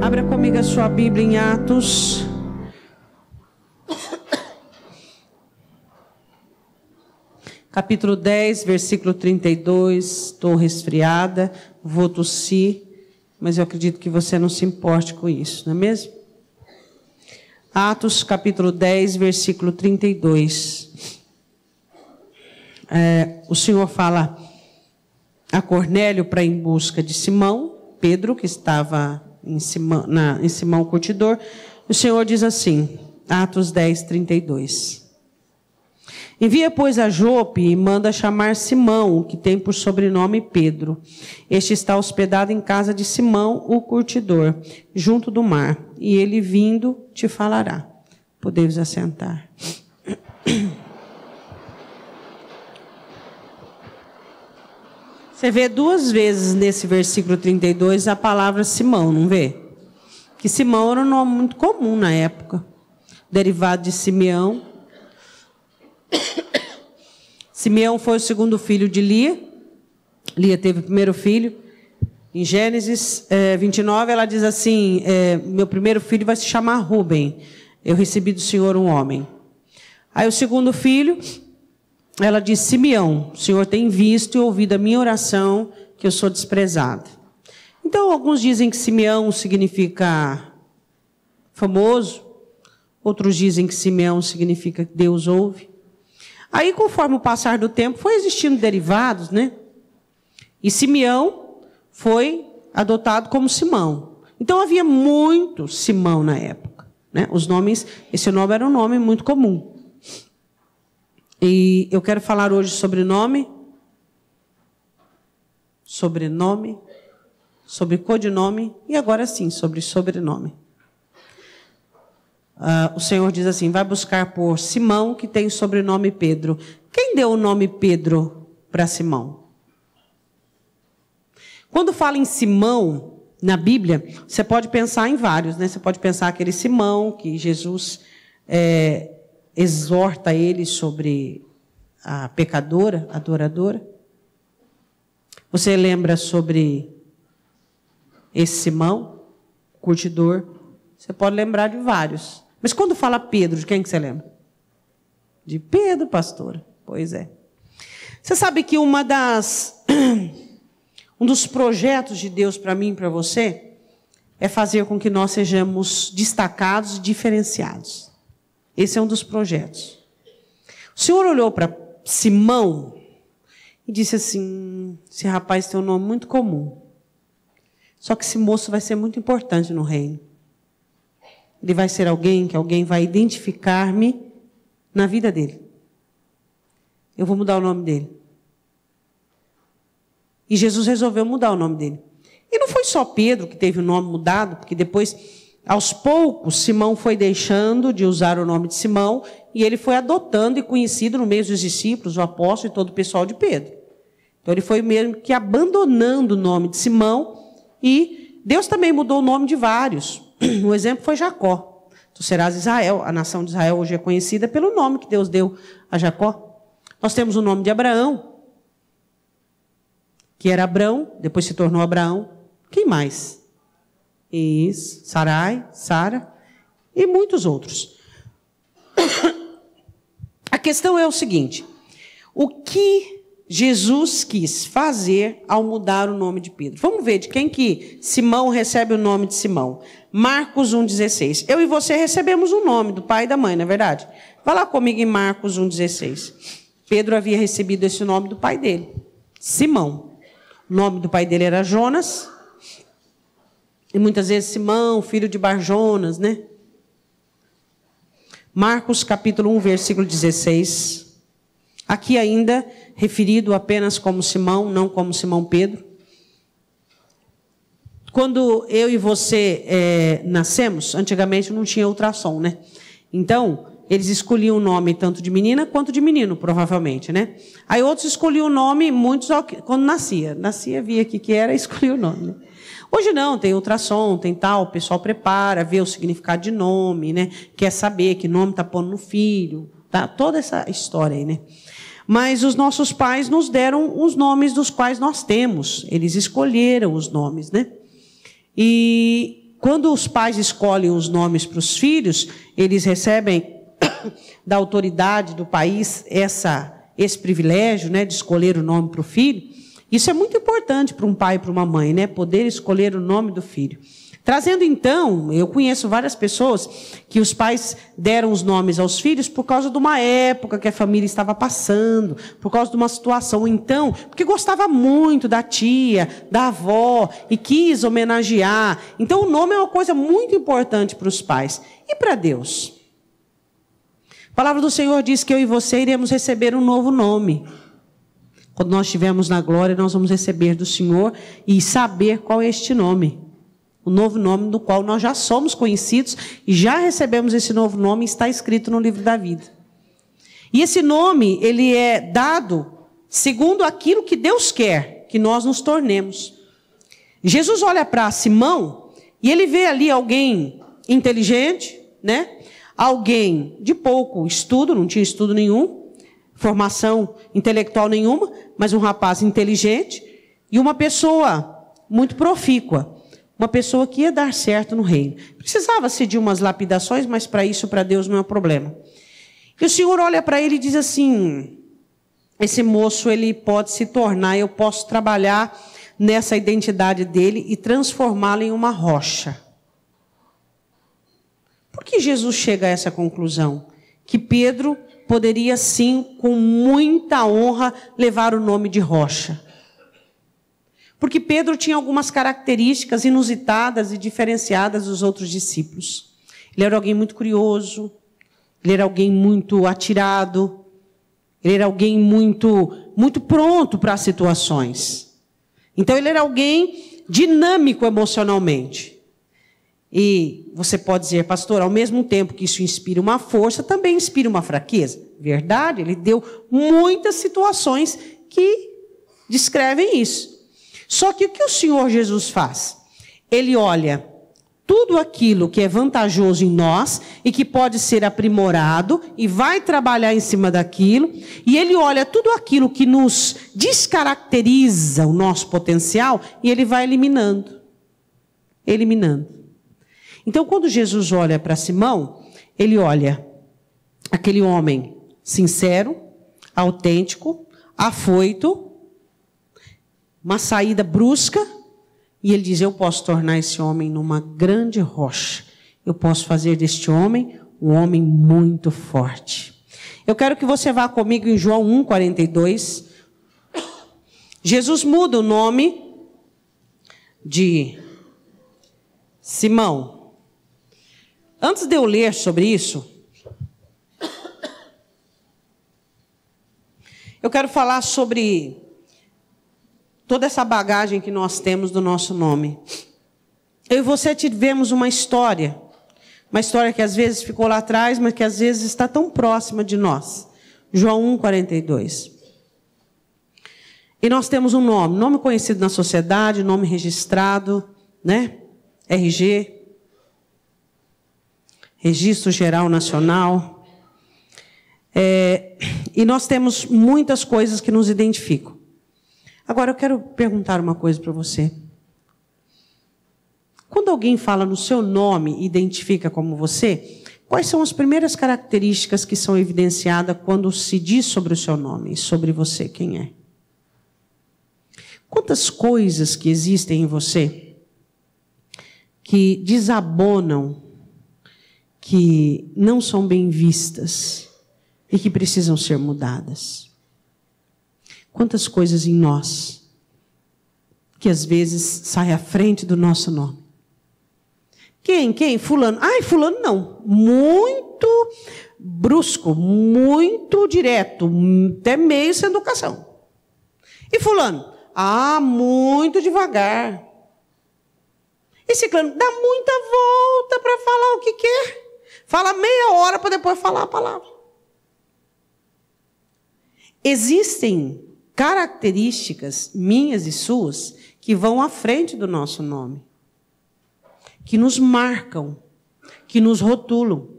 Abra comigo a sua Bíblia em Atos. Capítulo 10, versículo 32. Estou resfriada, vou tossir, mas eu acredito que você não se importe com isso, não é mesmo? Atos, capítulo 10, versículo 32. O Senhor fala a Cornélio para ir em busca de Simão, Pedro, que estava em Simão o curtidor. O Senhor diz assim, Atos 10, 32. Envia, pois, a Jope e manda chamar Simão, que tem por sobrenome Pedro. Este está hospedado em casa de Simão, o curtidor, junto do mar. E ele, vindo, te falará. Podemos assentar. Você vê duas vezes nesse versículo 32 a palavra Simão, não vê? Que Simão era um nome muito comum na época. Derivado de Simeão. Simeão foi o segundo filho de Lia. Lia teve o primeiro filho. Em Gênesis 29, ela diz assim, meu primeiro filho vai se chamar Rubem. Eu recebi do Senhor um homem. Aí o segundo filho, ela diz, Simeão, o Senhor tem visto e ouvido a minha oração, que eu sou desprezada. Então, alguns dizem que Simeão significa famoso. Outros dizem que Simeão significa que Deus ouve. Aí, conforme o passar do tempo, foi existindo derivados, né? E Simeão foi adotado como Simão. Então, havia muito Simão na época, né? Esse nome era um nome muito comum. E eu quero falar hoje sobre sobrenome, sobre codinome e agora sim, sobre sobrenome. O Senhor diz assim, vai buscar por Simão, que tem o sobrenome Pedro. Quem deu o nome Pedro para Simão? Quando fala em Simão, na Bíblia, você pode pensar em vários, né? Você pode pensar aquele Simão, que Jesus exorta ele sobre a pecadora, adoradora. Você lembra sobre esse Simão, curtidor? Você pode lembrar de vários. Mas quando fala Pedro, de quem que você lembra? De Pedro, pastora. Pois é. Você sabe que um dos projetos de Deus para mim e para você é fazer com que nós sejamos destacados e diferenciados. Esse é um dos projetos. O Senhor olhou para Simão e disse assim, esse rapaz tem um nome muito comum. Só que esse moço vai ser muito importante no reino. Ele vai ser alguém que alguém vai identificar-me na vida dele. Eu vou mudar o nome dele. E Jesus resolveu mudar o nome dele. E não foi só Pedro que teve o nome mudado, porque depois, aos poucos, Simão foi deixando de usar o nome de Simão e ele foi adotando e conhecido no meio dos discípulos, o apóstolo e todo o pessoal de Pedro. Então ele foi mesmo que abandonando o nome de Simão e Deus também mudou o nome de vários. Um exemplo foi Jacó. Tu serás Israel. A nação de Israel hoje é conhecida pelo nome que Deus deu a Jacó. Nós temos o nome de Abraão, que era Abrão, depois se tornou Abraão. Quem mais? Isso, Sarai, Sara e muitos outros. A questão é o seguinte, o que Jesus quis fazer ao mudar o nome de Pedro? Vamos ver de quem que Simão recebe o nome de Simão. Marcos 1,16. Eu e você recebemos um nome do pai e da mãe, não é verdade? Vai lá comigo em Marcos 1,16. Pedro havia recebido esse nome do pai dele, Simão. O nome do pai dele era Jonas. E muitas vezes Simão, filho de Barjonas, né? Marcos capítulo 1, versículo 16. Aqui ainda referido apenas como Simão, não como Simão Pedro. Quando eu e você nascemos, antigamente não tinha ultrassom, né? Então, eles escolhiam o nome tanto de menina quanto de menino, provavelmente, né? Aí outros escolhiam o nome, muitos quando nascia. Nascia, via que era e escolhia o nome, né? Hoje não, tem ultrassom, tem tal, o pessoal prepara, vê o significado de nome, né? Quer saber que nome está pondo no filho, tá? Toda essa história aí, né? Mas os nossos pais nos deram os nomes dos quais nós temos. Eles escolheram os nomes, né? E quando os pais escolhem os nomes para os filhos, eles recebem da autoridade do país esse privilégio, né, de escolher o nome para o filho. Isso é muito importante para um pai e para uma mãe, né, poder escolher o nome do filho. Trazendo então, eu conheço várias pessoas que os pais deram os nomes aos filhos por causa de uma época que a família estava passando, por causa de uma situação, então, porque gostava muito da tia, da avó, e quis homenagear. Então o nome é uma coisa muito importante para os pais. E para Deus? A palavra do Senhor diz que eu e você iremos receber um novo nome. Quando nós estivermos na glória, nós vamos receber do Senhor e saber qual é este nome. O novo nome do qual nós já somos conhecidos e já recebemos esse novo nome, está escrito no livro da vida. E esse nome, ele é dado segundo aquilo que Deus quer que nós nos tornemos. Jesus olha para Simão e ele vê ali alguém inteligente, né? Alguém de pouco estudo, não tinha estudo nenhum, formação intelectual nenhuma, mas um rapaz inteligente e uma pessoa muito profícua. Uma pessoa que ia dar certo no reino. Precisava-se de umas lapidações, mas para isso, para Deus, não é um problema. E o Senhor olha para ele e diz assim, esse moço, ele pode se tornar, eu posso trabalhar nessa identidade dele e transformá-lo em uma rocha. Por que Jesus chega a essa conclusão? Que Pedro poderia, sim, com muita honra, levar o nome de rocha. Porque Pedro tinha algumas características inusitadas e diferenciadas dos outros discípulos. Ele era alguém muito curioso, ele era alguém muito atirado, ele era alguém muito pronto para as situações. Então ele era alguém dinâmico emocionalmente. E você pode dizer, pastor, ao mesmo tempo que isso inspira uma força, também inspira uma fraqueza. Verdade, ele deu muitas situações que descrevem isso. Só que o que o Senhor Jesus faz? Ele olha tudo aquilo que é vantajoso em nós e que pode ser aprimorado e vai trabalhar em cima daquilo. E ele olha tudo aquilo que nos descaracteriza o nosso potencial e ele vai eliminando. Eliminando. Então, quando Jesus olha para Simão, ele olha aquele homem sincero, autêntico, afoito, uma saída brusca, e ele diz, eu posso tornar esse homem numa grande rocha. Eu posso fazer deste homem um homem muito forte. Eu quero que você vá comigo em João 1,42. Jesus muda o nome de Simão. Antes de eu ler sobre isso, eu quero falar sobre toda essa bagagem que nós temos do nosso nome. Eu e você tivemos uma história que às vezes ficou lá atrás, mas que às vezes está tão próxima de nós. João 1,42. E nós temos um nome conhecido na sociedade, nome registrado, né? RG, Registro Geral Nacional. E nós temos muitas coisas que nos identificam. Agora, eu quero perguntar uma coisa para você. Quando alguém fala no seu nome e identifica como você, quais são as primeiras características que são evidenciadas quando se diz sobre o seu nome e sobre você, quem é? Quantas coisas que existem em você que desabonam, que não são bem vistas e que precisam ser mudadas? Quantas coisas em nós que às vezes saem à frente do nosso nome? Quem? Fulano. Ai, fulano não. Muito brusco, muito direto, até meio sem educação. E fulano? Ah, muito devagar. E ciclano? Dá muita volta para falar o que quer. Fala meia hora para depois falar a palavra. Existem características minhas e suas que vão à frente do nosso nome, que nos marcam, que nos rotulam.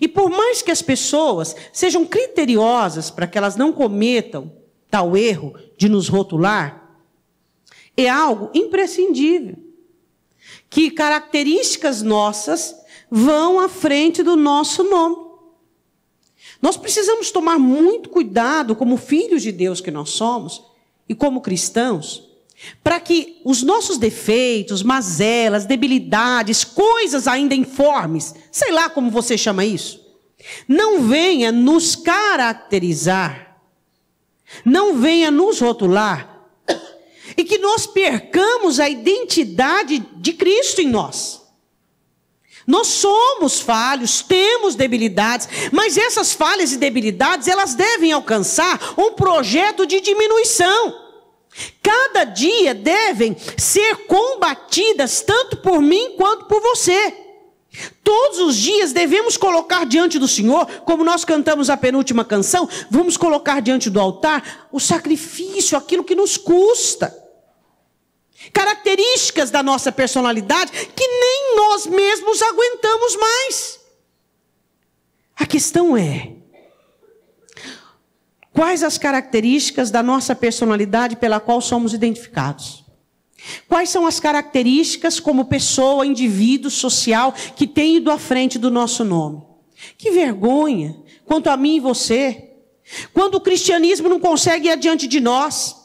E por mais que as pessoas sejam criteriosas para que elas não cometam tal erro de nos rotular, é algo imprescindível. que características nossas vão à frente do nosso nome. Nós precisamos tomar muito cuidado, como filhos de Deus que nós somos, e como cristãos, para que os nossos defeitos, mazelas, debilidades, coisas ainda informes, sei lá como você chama isso, não venha nos caracterizar, não venha nos rotular, e que nós percamos a identidade de Cristo em nós. Nós somos falhos, temos debilidades, mas essas falhas e debilidades, elas devem alcançar um projeto de diminuição. Cada dia devem ser combatidas tanto por mim quanto por você. Todos os dias devemos colocar diante do Senhor, como nós cantamos a penúltima canção, vamos colocar diante do altar o sacrifício, aquilo que nos custa. Características da nossa personalidade que nem nós mesmos aguentamos mais. A questão é: quais as características da nossa personalidade pela qual somos identificados? Quais são as características como pessoa, indivíduo, social, que tem ido à frente do nosso nome? Que vergonha, quanto a mim e você, quando o cristianismo não consegue ir adiante de nós.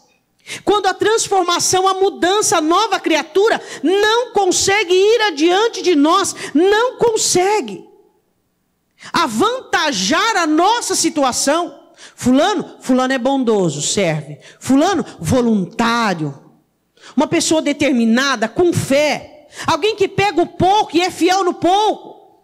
Quando a transformação, a mudança, a nova criatura não consegue ir adiante de nós, não consegue avantajar a nossa situação. Fulano é bondoso, serve. Fulano, voluntário. Uma pessoa determinada, com fé. Alguém que pega o pouco e é fiel no pouco.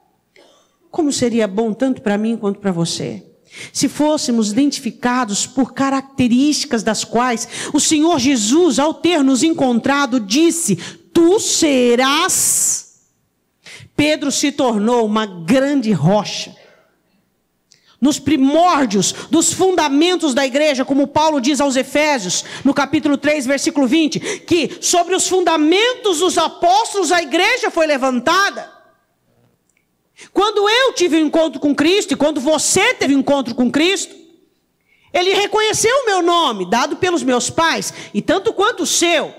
Como seria bom tanto para mim quanto para você, se fôssemos identificados por características das quais o Senhor Jesus, ao ter nos encontrado, disse: tu serás. Pedro se tornou uma grande rocha. Nos primórdios dos fundamentos da igreja, como Paulo diz aos Efésios, no capítulo 3, versículo 20, que sobre os fundamentos dos apóstolos a igreja foi levantada. Quando eu tive um encontro com Cristo, e quando você teve um encontro com Cristo, Ele reconheceu o meu nome, dado pelos meus pais, e tanto quanto o seu.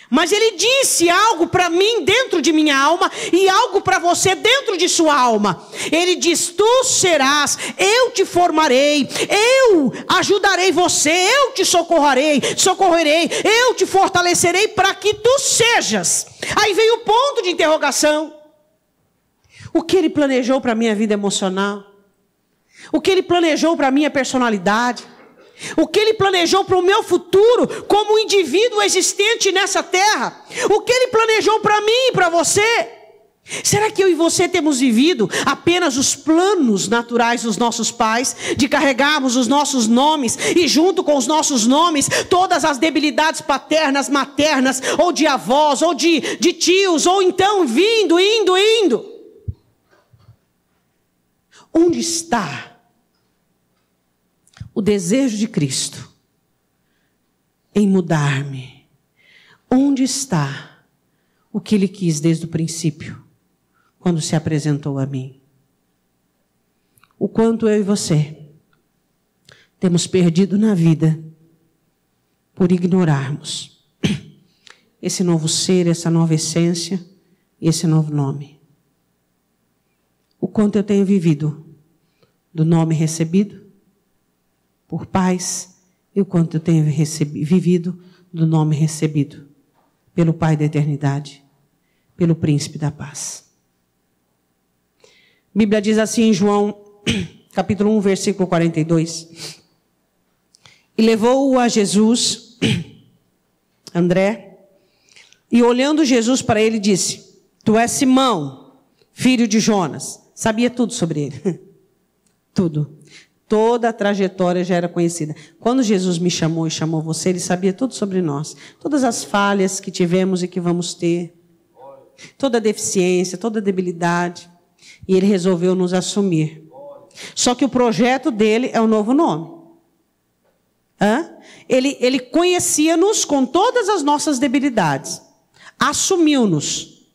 Mas Ele disse algo para mim dentro de minha alma, e algo para você dentro de sua alma. Ele diz: tu serás, eu te formarei, eu ajudarei você, eu te socorrerei, eu te fortalecerei para que tu sejas. Aí vem o ponto de interrogação. O que Ele planejou para a minha vida emocional? O que Ele planejou para a minha personalidade? O que Ele planejou para o meu futuro como indivíduo existente nessa terra? O que Ele planejou para mim e para você? Será que eu e você temos vivido apenas os planos naturais dos nossos pais, de carregarmos os nossos nomes e junto com os nossos nomes todas as debilidades paternas, maternas, ou de avós, ou de tios, ou então indo? Onde está o desejo de Cristo em mudar-me? Onde está o que Ele quis desde o princípio, quando se apresentou a mim? O quanto eu e você temos perdido na vida por ignorarmos esse novo ser, essa nova essência e esse novo nome. O quanto eu tenho vivido do nome recebido por pais e o quanto eu tenho vivido do nome recebido pelo Pai da eternidade, pelo Príncipe da paz. A Bíblia diz assim em João, capítulo 1, versículo 42. E levou-o a Jesus, André, e olhando Jesus para ele disse: tu és Simão, filho de Jonas. Sabia tudo sobre ele. Tudo. Toda a trajetória já era conhecida. Quando Jesus me chamou e chamou você, Ele sabia tudo sobre nós. Todas as falhas que tivemos e que vamos ter. Toda a deficiência, toda a debilidade. E Ele resolveu nos assumir. Só que o projeto dele é o novo nome. Ele conhecia-nos com todas as nossas debilidades. Assumiu-nos.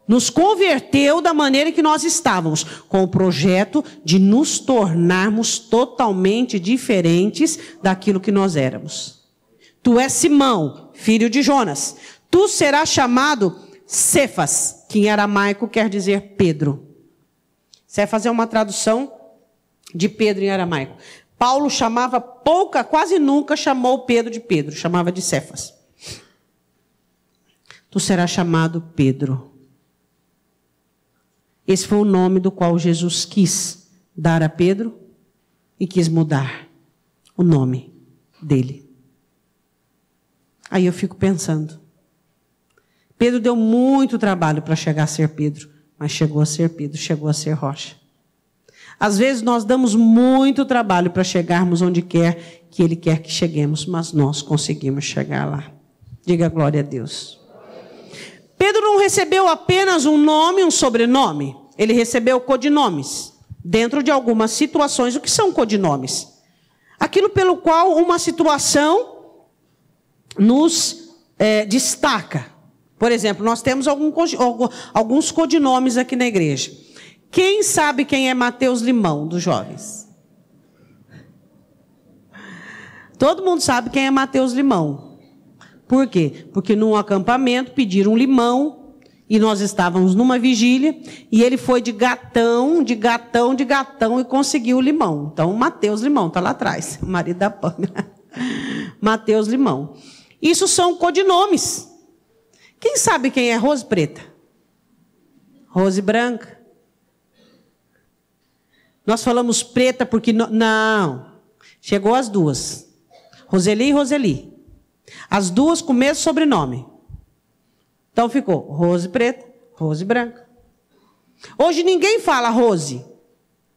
Nos converteu da maneira que nós estávamos, com o projeto de nos tornarmos totalmente diferentes daquilo que nós éramos. Tu és Simão, filho de Jonas. Tu serás chamado Cefas, que em aramaico quer dizer Pedro. Cefas é uma tradução de Pedro em aramaico. Paulo chamava quase nunca chamou Pedro de Pedro, chamava de Cefas. Tu serás chamado Pedro. Esse foi o nome do qual Jesus quis dar a Pedro e quis mudar o nome dele. Aí eu fico pensando. Pedro deu muito trabalho para chegar a ser Pedro, mas chegou a ser Pedro, chegou a ser Rocha. Às vezes nós damos muito trabalho para chegarmos onde quer que Ele quer que cheguemos, mas nós conseguimos chegar lá. Diga glória a Deus. Pedro não recebeu apenas um nome, um sobrenome. Ele recebeu codinomes. Dentro de algumas situações, o que são codinomes? Aquilo pelo qual uma situação nos destaca. Por exemplo, nós temos alguns codinomes aqui na igreja. Quem sabe quem é Mateus Limão, dos jovens? Todo mundo sabe quem é Mateus Limão. Por quê? Porque num acampamento pediram um limão e nós estávamos numa vigília e ele foi de gatão e conseguiu o limão. Então, Mateus Limão, está lá atrás, o marido da Pâmela. Mateus Limão. Isso são codinomes. Quem sabe quem é Rose Preta? Rose Branca? Nós falamos preta porque... Não. Chegou as duas. Roseli e Roseli. As duas com o mesmo sobrenome. Então ficou Rose Preta, Rose Branca. Hoje ninguém fala Rose.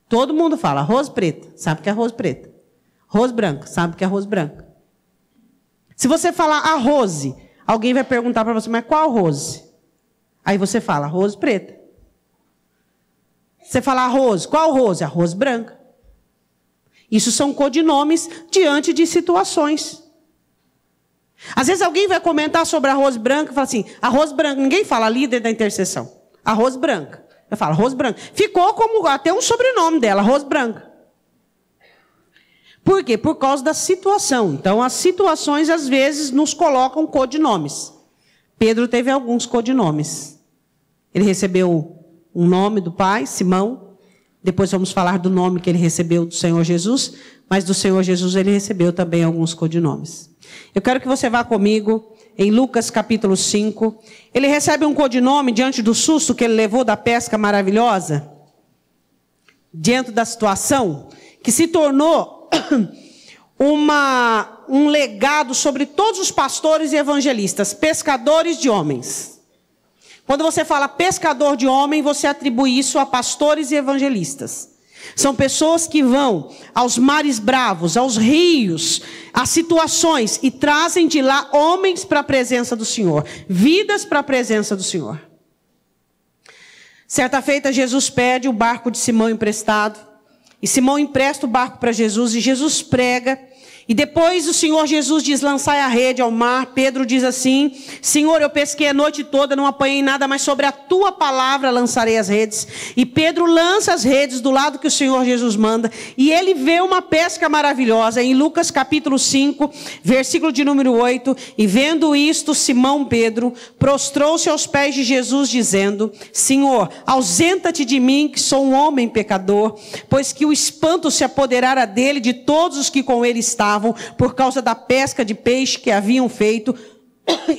Todo mundo fala Rose Preta. Sabe que é Rose Preta. Rose Branca. Sabe que é Rose Branca. Se você falar a Rose, alguém vai perguntar para você, mas qual Rose? Aí você fala Rose Preta. Você fala Rose, qual Rose? A Rose Branca. Isso são codinomes diante de situações. Às vezes alguém vai comentar sobre a Rose Branca e fala assim, a Rose Branca, ninguém fala líder da intercessão. A Rose Branca. Eu falo Rose Branca. Ficou como até um sobrenome dela, Rose Branca. Por quê? Por causa da situação. Então, as situações, às vezes, nos colocam codinomes. Pedro teve alguns codinomes. Ele recebeu um nome do pai, Simão. Depois vamos falar do nome que ele recebeu do Senhor Jesus. Mas do Senhor Jesus ele recebeu também alguns codinomes. Eu quero que você vá comigo em Lucas capítulo 5. Ele recebe um codinome diante do susto que ele levou da pesca maravilhosa. Diante da situação que se tornou um legado sobre todos os pastores e evangelistas, pescadores de homens. Quando você fala pescador de homem, você atribui isso a pastores e evangelistas. São pessoas que vão aos mares bravos, aos rios, às situações e trazem de lá homens para a presença do Senhor, vidas para a presença do Senhor. Certa feita, Jesus pede o barco de Simão emprestado. E Simão empresta o barco para Jesus e Jesus prega. E depois o Senhor Jesus diz, lançai a rede ao mar. Pedro diz assim, Senhor, eu pesquei a noite toda, não apanhei nada, mas sobre a tua palavra lançarei as redes. E Pedro lança as redes do lado que o Senhor Jesus manda. E ele vê uma pesca maravilhosa. Em Lucas capítulo 5, versículo de número 8. E vendo isto, Simão Pedro prostrou-se aos pés de Jesus, dizendo, Senhor, ausenta-te de mim, que sou um homem pecador, pois que o espanto se apoderara dele de todos os que com ele estavam, por causa da pesca de peixe que haviam feito,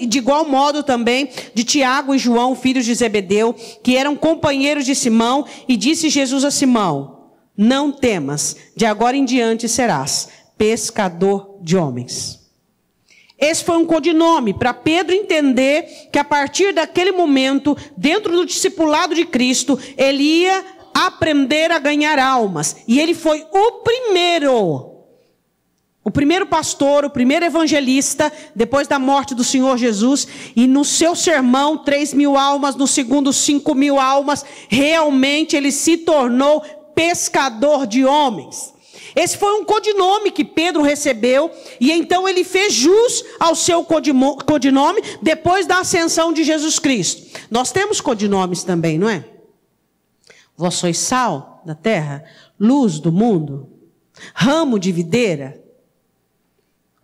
e de igual modo também de Tiago e João, filhos de Zebedeu, que eram companheiros de Simão, e disse Jesus a Simão, não temas, de agora em diante serás pescador de homens. Esse foi um codinome para Pedro entender que a partir daquele momento, dentro do discipulado de Cristo, ele ia aprender a ganhar almas, e ele foi o primeiro pastor, o primeiro evangelista, depois da morte do Senhor Jesus, e no seu sermão, 3.000 almas, no segundo 5.000 almas, realmente ele se tornou pescador de homens. Esse foi um codinome que Pedro recebeu, e então ele fez jus ao seu codinome, depois da ascensão de Jesus Cristo. Nós temos codinomes também, não é? Vós sois sal da terra, luz do mundo, ramo de videira.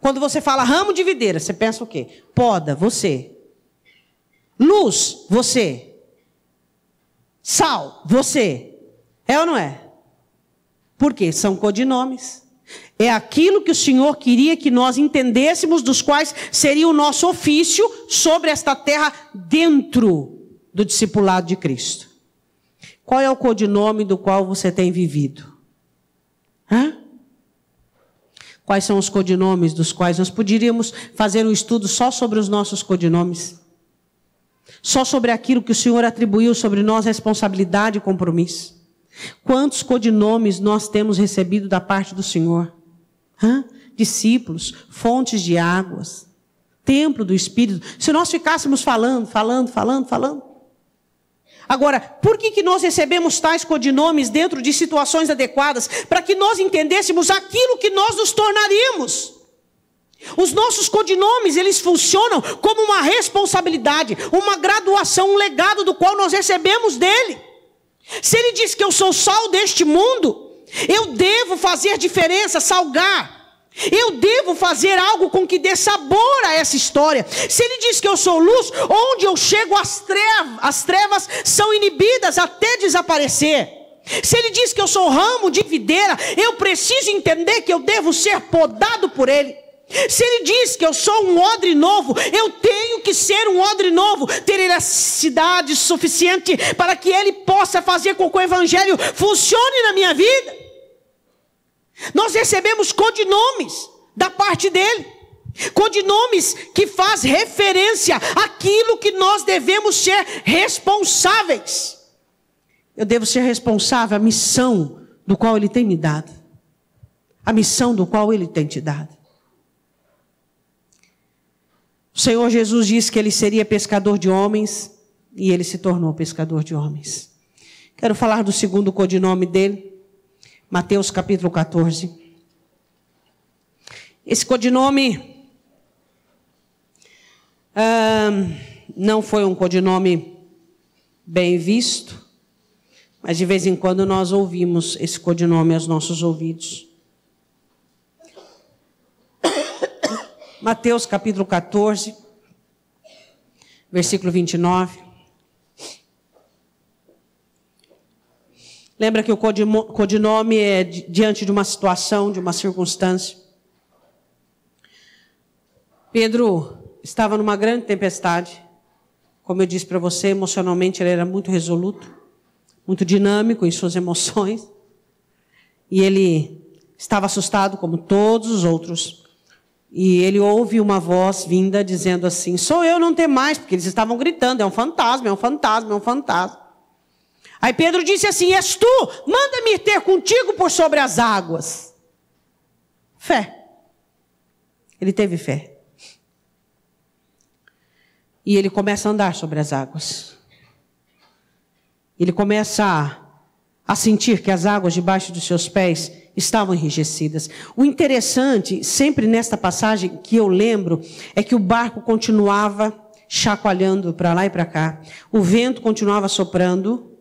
Quando você fala ramo de videira, você pensa o quê? Poda, você. Luz, você. Sal, você. É ou não é? Por quê? São codinomes. É aquilo que o Senhor queria que nós entendêssemos, dos quais seria o nosso ofício sobre esta terra dentro do discipulado de Cristo. Qual é o codinome do qual você tem vivido? Quais são os codinomes dos quais nós poderíamos fazer um estudo só sobre os nossos codinomes? Só sobre aquilo que o Senhor atribuiu sobre nós, responsabilidade e compromisso. Quantos codinomes nós temos recebido da parte do Senhor? Discípulos, fontes de águas, templo do Espírito. Se nós ficássemos falando. Agora, por que nós recebemos tais codinomes dentro de situações adequadas? Para que nós entendêssemos aquilo que nós nos tornaríamos. Os nossos codinomes, eles funcionam como uma responsabilidade, uma graduação, um legado do qual nós recebemos dele. Se ele diz que eu sou sal deste mundo, eu devo fazer diferença, salgar. Eu devo fazer algo com que dê sabor a essa história. Se ele diz que eu sou luz, onde eu chego as trevas são inibidas até desaparecer. Se ele diz que eu sou ramo de videira, eu preciso entender que eu devo ser podado por ele. Se ele diz que eu sou um odre novo, eu tenho que ser um odre novo, ter elasticidade suficiente para que ele possa fazer com que o evangelho funcione na minha vida. Nós recebemos codinomes da parte dele, codinomes que faz referência àquilo que nós devemos ser responsáveis. Eu devo ser responsável à missão do qual ele tem me dado, a missão do qual ele tem te dado. O Senhor Jesus disse que ele seria pescador de homens, e ele se tornou pescador de homens. Quero falar do segundo codinome dele, Mateus capítulo 14. Esse codinome não foi um codinome bem visto, mas de vez em quando nós ouvimos esse codinome aos nossos ouvidos. Mateus capítulo 14, versículo 29. Lembra que o codinome é diante de uma situação, de uma circunstância. Pedro estava numa grande tempestade. Como eu disse para você, emocionalmente ele era muito resoluto, muito dinâmico em suas emoções. E ele estava assustado como todos os outros. E ele ouve uma voz vinda dizendo assim: sou eu, não tem mais, porque eles estavam gritando, é um fantasma, é um fantasma, é um fantasma. Aí Pedro disse assim: és tu, manda-me ter contigo por sobre as águas. Fé. Ele teve fé. E ele começa a andar sobre as águas. Ele começa a sentir que as águas debaixo dos seus pés estavam enrijecidas. O interessante, sempre nesta passagem que eu lembro, é que o barco continuava chacoalhando para lá e para cá. O vento continuava soprando.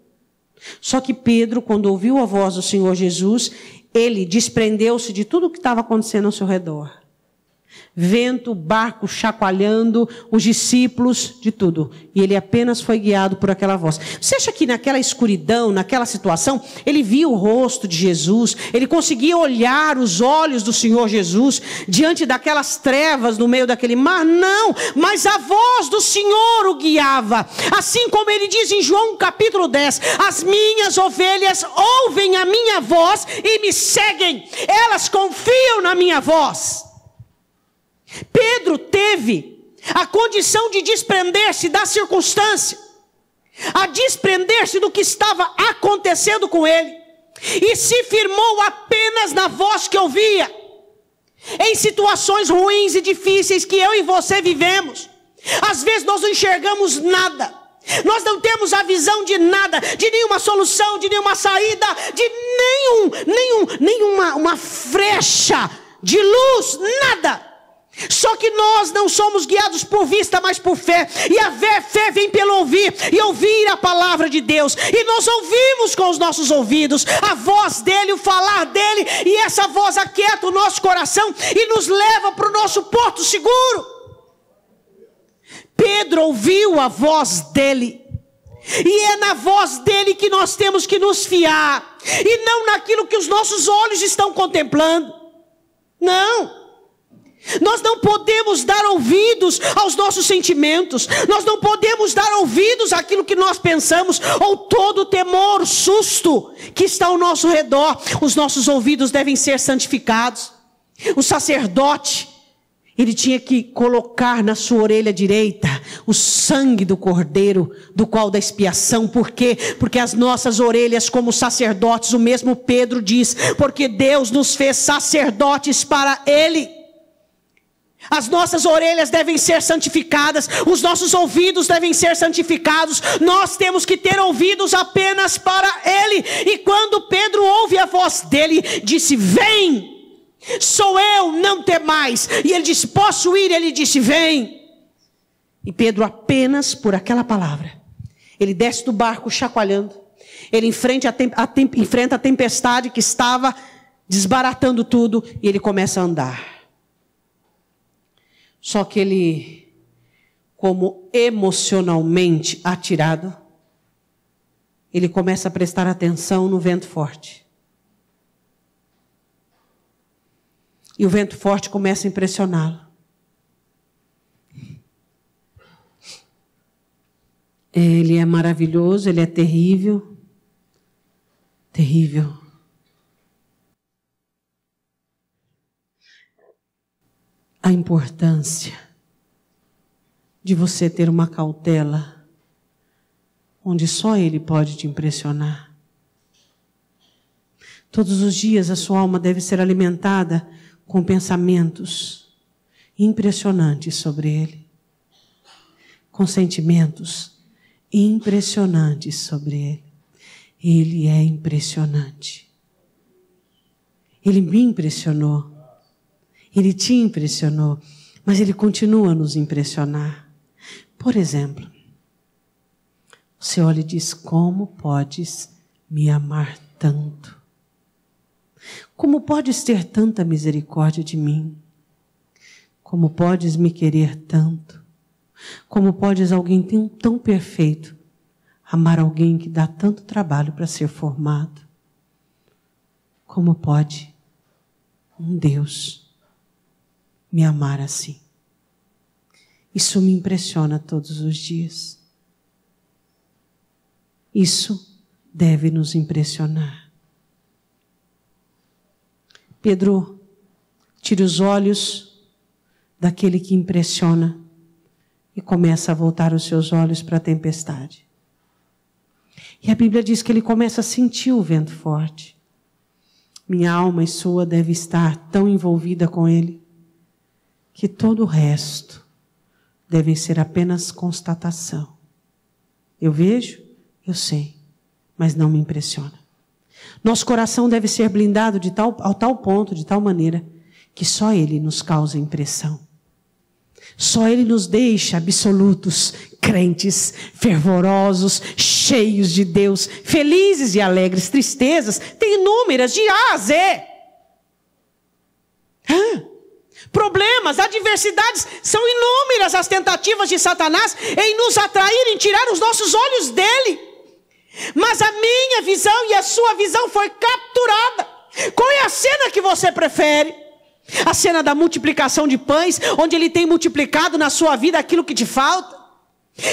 Só que Pedro, quando ouviu a voz do Senhor Jesus, ele desprendeu-se de tudo o que estava acontecendo ao seu redor. Vento, barco chacoalhando, os discípulos, de tudo. E ele apenas foi guiado por aquela voz. Você acha que naquela escuridão, naquela situação, ele via o rosto de Jesus, ele conseguia olhar os olhos do Senhor Jesus diante daquelas trevas no meio daquele mar? Não, mas a voz do Senhor o guiava. Assim como ele diz em João capítulo 10, as minhas ovelhas ouvem a minha voz e me seguem, elas confiam na minha voz. Pedro teve a condição de desprender-se da circunstância, a desprender-se do que estava acontecendo com ele, e se firmou apenas na voz que ouvia. Em situações ruins e difíceis que eu e você vivemos, às vezes nós não enxergamos nada, nós não temos a visão de nada, de nenhuma solução, de nenhuma saída, de nenhuma frecha de luz, nada. Só que nós não somos guiados por vista, mas por fé. E a fé vem pelo ouvir, e ouvir a palavra de Deus. E nós ouvimos com os nossos ouvidos a voz dele, o falar dele. E essa voz aquieta o nosso coração e nos leva para o nosso porto seguro. Pedro ouviu a voz dele. E é na voz dele que nós temos que nos fiar. E não naquilo que os nossos olhos estão contemplando. Não. Nós não podemos dar ouvidos aos nossos sentimentos. Nós não podemos dar ouvidos àquilo que nós pensamos, ou todo o temor, susto que está ao nosso redor. Os nossos ouvidos devem ser santificados. O sacerdote, ele tinha que colocar na sua orelha direita o sangue do cordeiro, do qual da expiação. Por quê? Porque as nossas orelhas, como sacerdotes, o mesmo Pedro diz, porque Deus nos fez sacerdotes para Ele. As nossas orelhas devem ser santificadas, os nossos ouvidos devem ser santificados. Nós temos que ter ouvidos apenas para Ele. E quando Pedro ouve a voz dele, disse: vem, sou eu, não temais. E ele disse: posso ir? Ele disse: vem. E Pedro, apenas por aquela palavra, ele desce do barco chacoalhando. Ele enfrenta a tempestade que estava desbaratando tudo, e ele começa a andar. Só que ele, como emocionalmente atirado, ele começa a prestar atenção no vento forte. E o vento forte começa a impressioná-lo. Ele é maravilhoso, ele é terrível. Terrível. A importância de você ter uma cautela onde só Ele pode te impressionar. Todos os dias a sua alma deve ser alimentada com pensamentos impressionantes sobre Ele, com sentimentos impressionantes sobre Ele. Ele é impressionante. Ele me impressionou. Ele te impressionou, mas Ele continua a nos impressionar. Por exemplo, você olha e diz: como podes me amar tanto? Como podes ter tanta misericórdia de mim? Como podes me querer tanto? Como podes alguém tão perfeito amar alguém que dá tanto trabalho para ser formado? Como pode um Deus me amar assim? Isso me impressiona todos os dias. Isso deve nos impressionar. Pedro tira os olhos daquele que impressiona e começa a voltar os seus olhos para a tempestade. E a Bíblia diz que ele começa a sentir o vento forte. Minha alma e sua deve estar tão envolvida com ele que todo o resto deve ser apenas constatação. Eu vejo, eu sei, mas não me impressiona. Nosso coração deve ser blindado ao tal ponto, de tal maneira, que só Ele nos causa impressão. Só Ele nos deixa absolutos, crentes, fervorosos, cheios de Deus, felizes e alegres. Tristezas tem inúmeras, de A a Z. Problemas, adversidades, são inúmeras as tentativas de Satanás em nos atrair, em tirar os nossos olhos dele. Mas a minha visão e a sua visão foi capturada. Qual é a cena que você prefere? A cena da multiplicação de pães, onde Ele tem multiplicado na sua vida aquilo que te falta?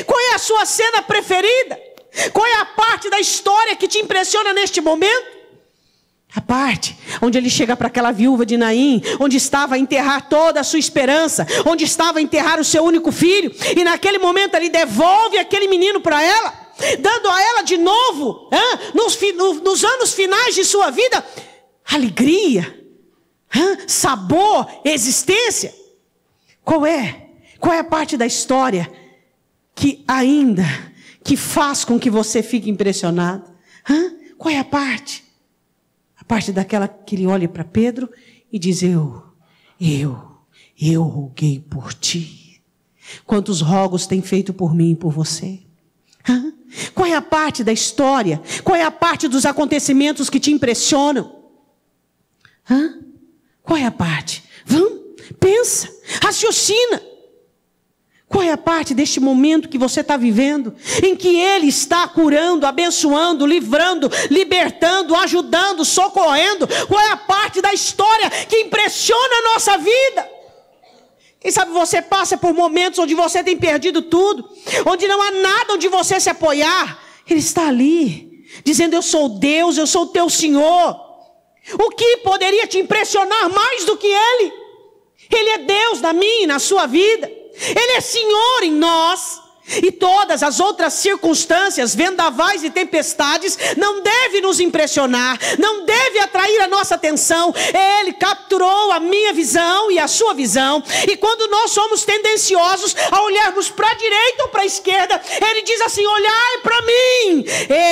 Qual é a sua cena preferida? Qual é a parte da história que te impressiona neste momento? A parte onde ele chega para aquela viúva de Naim, onde estava a enterrar toda a sua esperança, onde estava a enterrar o seu único filho, e naquele momento ele devolve aquele menino para ela, dando a ela de novo, nos anos finais de sua vida, alegria, sabor, existência. Qual é a parte da história que faz com que você fique impressionado? Qual é a parte? A parte daquela que ele olha para Pedro e diz: eu roguei por ti. Quantos rogos tem feito por mim e por você? Qual é a parte da história? Qual é a parte dos acontecimentos que te impressionam? Qual é a parte? Vamos, pensa, raciocina. Qual é a parte deste momento que você está vivendo, em que Ele está curando, abençoando, livrando, libertando, ajudando, socorrendo? Qual é a parte da história que impressiona a nossa vida? Quem sabe você passa por momentos onde você tem perdido tudo, onde não há nada onde você se apoiar. Ele está ali, dizendo: eu sou Deus, eu sou o teu Senhor. O que poderia te impressionar mais do que Ele? Ele é Deus na minha e na sua vida. Ele é Senhor em nós. E todas as outras circunstâncias, vendavais e tempestades, não deve nos impressionar, não deve atrair a nossa atenção. Ele capturou a minha visão e a sua visão. E quando nós somos tendenciosos a olharmos para a direita ou para a esquerda, Ele diz assim: olhai para mim,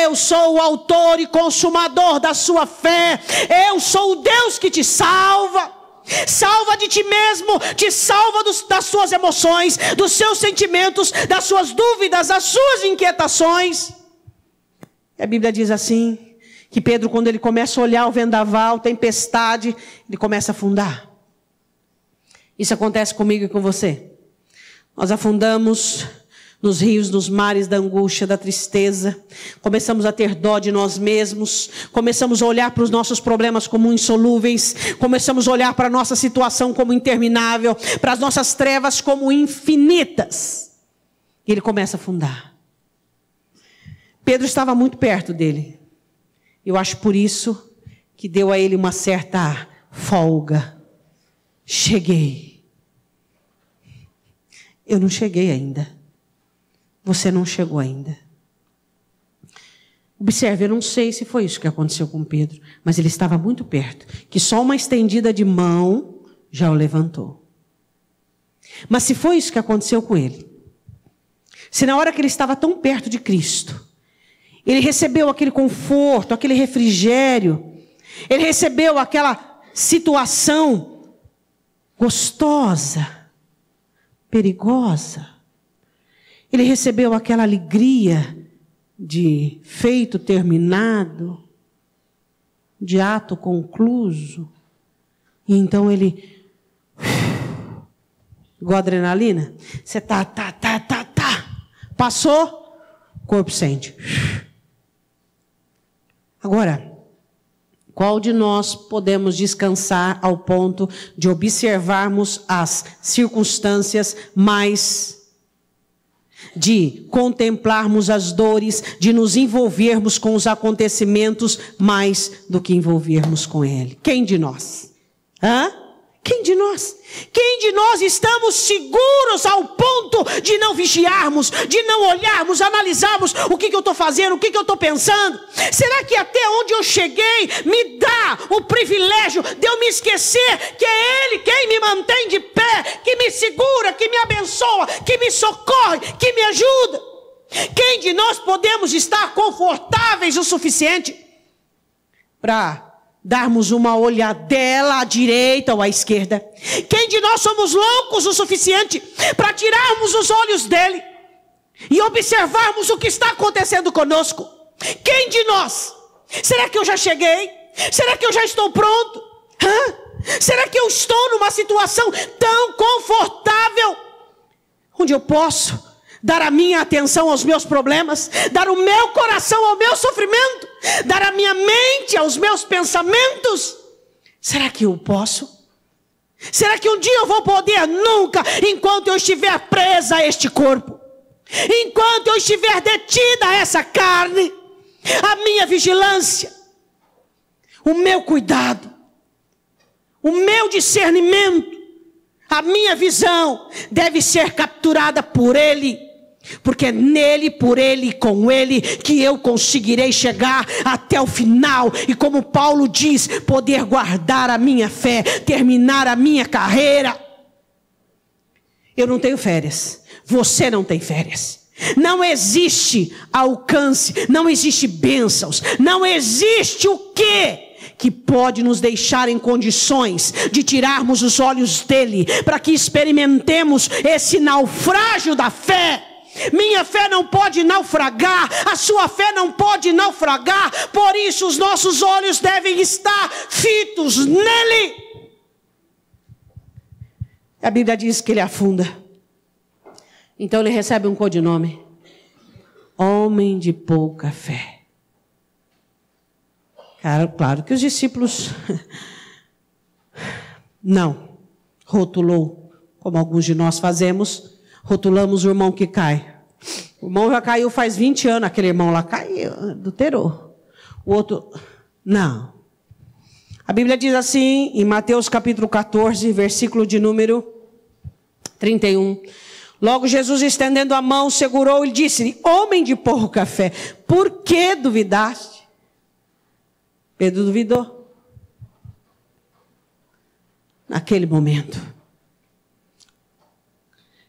eu sou o autor e consumador da sua fé, eu sou o Deus que te salva. Salva de ti mesmo, te salva das suas emoções, dos seus sentimentos, das suas dúvidas, das suas inquietações. A Bíblia diz assim, que Pedro, quando ele começa a olhar o vendaval, tempestade, ele começa a afundar. Isso acontece comigo e com você. Nós afundamos nos rios, nos mares da angústia, da tristeza. Começamos a ter dó de nós mesmos. Começamos a olhar para os nossos problemas como insolúveis. Começamos a olhar para a nossa situação como interminável. Para as nossas trevas como infinitas. E ele começa a afundar. Pedro estava muito perto dele. Eu acho por isso que deu a ele uma certa folga. Cheguei. Eu não cheguei ainda. Você não chegou ainda. Observe, eu não sei se foi isso que aconteceu com Pedro, mas ele estava muito perto, que só uma estendida de mão já o levantou. Mas se foi isso que aconteceu com ele, se na hora que ele estava tão perto de Cristo, ele recebeu aquele conforto, aquele refrigério, ele recebeu aquela situação gostosa, perigosa, ele recebeu aquela alegria de feito terminado, de ato concluso. E então ele, igual adrenalina, você tá. Passou, o corpo sente. Agora, qual de nós podemos descansar ao ponto de observarmos as circunstâncias mais, de contemplarmos as dores, de nos envolvermos com os acontecimentos mais do que envolvermos com Ele? Quem de nós? Quem de nós? Quem de nós estamos seguros ao ponto de não vigiarmos, de não olharmos, analisarmos o que eu estou fazendo, o que eu estou pensando? Será que até onde eu cheguei me dá o privilégio de eu me esquecer que é Ele quem me mantém de pé, que me segura, que me abençoa, que me socorre, que me ajuda? Quem de nós podemos estar confortáveis o suficiente para darmos uma olhadela à direita ou à esquerda? Quem de nós somos loucos o suficiente para tirarmos os olhos dele e observarmos o que está acontecendo conosco? Quem de nós? Será que eu já cheguei? Será que eu já estou pronto? Será que eu estou numa situação tão confortável onde eu posso dar a minha atenção aos meus problemas, dar o meu coração ao meu sofrimento, dar a minha mente aos meus pensamentos? Será que eu posso? Será que um dia eu vou poder? Nunca, enquanto eu estiver presa a este corpo, enquanto eu estiver detida a essa carne. A minha vigilância, o meu cuidado, o meu discernimento, a minha visão deve ser capturada por Ele, porque é nele, por Ele e com Ele que eu conseguirei chegar até o final. E como Paulo diz, poder guardar a minha fé, terminar a minha carreira. Eu não tenho férias, você não tem férias. Não existe alcance, não existe bênçãos, não existe o que pode nos deixar em condições de tirarmos os olhos dele, para que experimentemos esse naufrágio da fé. Minha fé não pode naufragar, a sua fé não pode naufragar, por isso os nossos olhos devem estar fitos nele. A Bíblia diz que ele afunda. Então ele recebe um codinome. Homem de pouca fé. Claro que os discípulos não rotulou, como alguns de nós fazemos, rotulamos o irmão que cai. O irmão já caiu faz 20 anos, aquele irmão lá caiu, adulterou. O outro, não. A Bíblia diz assim, em Mateus capítulo 14, versículo de número 31. Logo Jesus, estendendo a mão, segurou e disse: homem de pouca fé, por que duvidaste? Pedro duvidou. Naquele momento.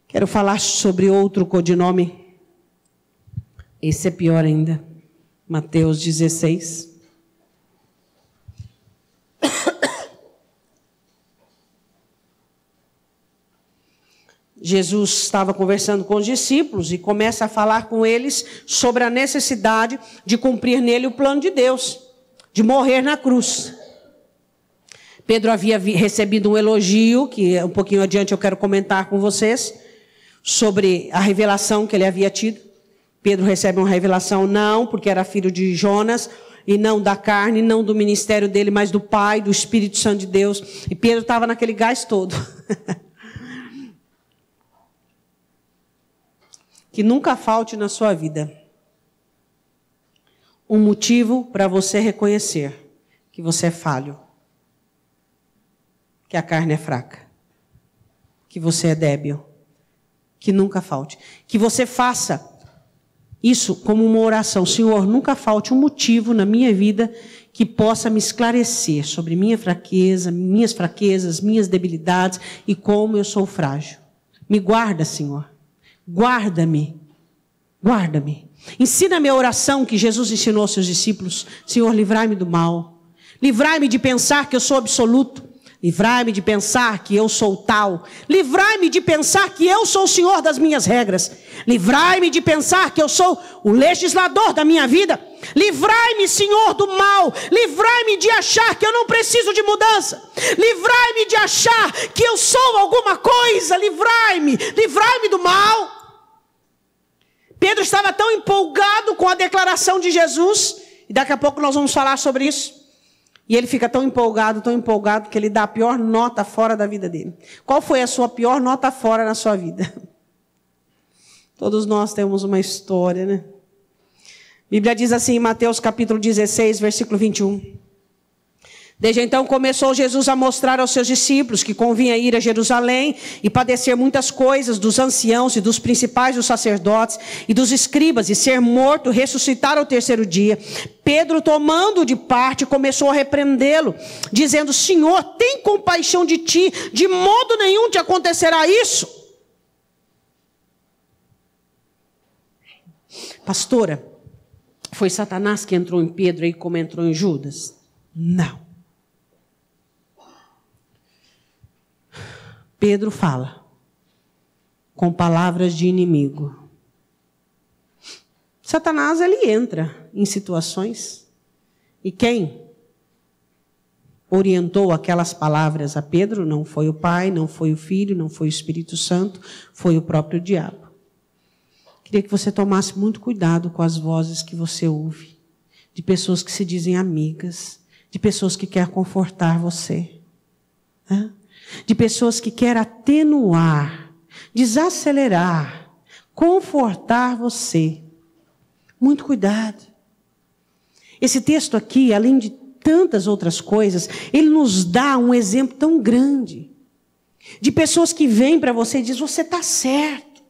Quero falar sobre outro codinome. Esse é pior ainda. Mateus 16. Jesus estava conversando com os discípulos e começa a falar com eles sobre a necessidade de cumprir nele o plano de Deus, de morrer na cruz. Pedro havia recebido um elogio, que um pouquinho adiante eu quero comentar com vocês, sobre a revelação que ele havia tido. Pedro recebe uma revelação não, porque era filho de Jonas, e não da carne, não do ministério dele, mas do Pai, do Espírito Santo de Deus. E Pedro estava naquele gás todo. Que nunca falte na sua vida um motivo para você reconhecer que você é falho, que a carne é fraca, que você é débil, que nunca falte. Que você faça isso como uma oração. Senhor, nunca falte um motivo na minha vida que possa me esclarecer sobre minha fraqueza, minhas fraquezas, minhas debilidades e como eu sou frágil. Me guarda, Senhor. Guarda-me. Guarda-me. Ensina-me a oração que Jesus ensinou aos seus discípulos. Senhor, livrai-me do mal. Livrai-me de pensar que eu sou absoluto. Livrai-me de pensar que eu sou tal. Livrai-me de pensar que eu sou o Senhor das minhas regras. Livrai-me de pensar que eu sou o legislador da minha vida. Livrai-me, Senhor, do mal. Livrai-me de achar que eu não preciso de mudança. Livrai-me de achar que eu sou alguma coisa. Livrai-me. Livrai-me do mal. Pedro estava tão empolgado com a declaração de Jesus. E daqui a pouco nós vamos falar sobre isso. E ele fica tão empolgado, que ele dá a pior nota fora da vida dele. Qual foi a sua pior nota fora na sua vida? Todos nós temos uma história, né? A Bíblia diz assim em Mateus capítulo 16, versículo 21. Desde então começou Jesus a mostrar aos seus discípulos que convinha ir a Jerusalém e padecer muitas coisas dos anciãos e dos principais dos sacerdotes e dos escribas e ser morto, ressuscitar ao terceiro dia. Pedro, tomando-o de parte, começou a repreendê-lo, dizendo: Senhor, tem compaixão de ti, de modo nenhum te acontecerá isso. Pastora, foi Satanás que entrou em Pedro aí como entrou em Judas? Não. Pedro fala com palavras de inimigo. Satanás, ele entra em situações. E quem orientou aquelas palavras a Pedro não foi o Pai, não foi o Filho, não foi o Espírito Santo, foi o próprio diabo. Queria que você tomasse muito cuidado com as vozes que você ouve, de pessoas que se dizem amigas, de pessoas que querem confortar você, né? De pessoas que querem atenuar, desacelerar, confortar você. Muito cuidado. Esse texto aqui, além de tantas outras coisas, ele nos dá um exemplo tão grande de pessoas que vêm para você e dizem: você está certo.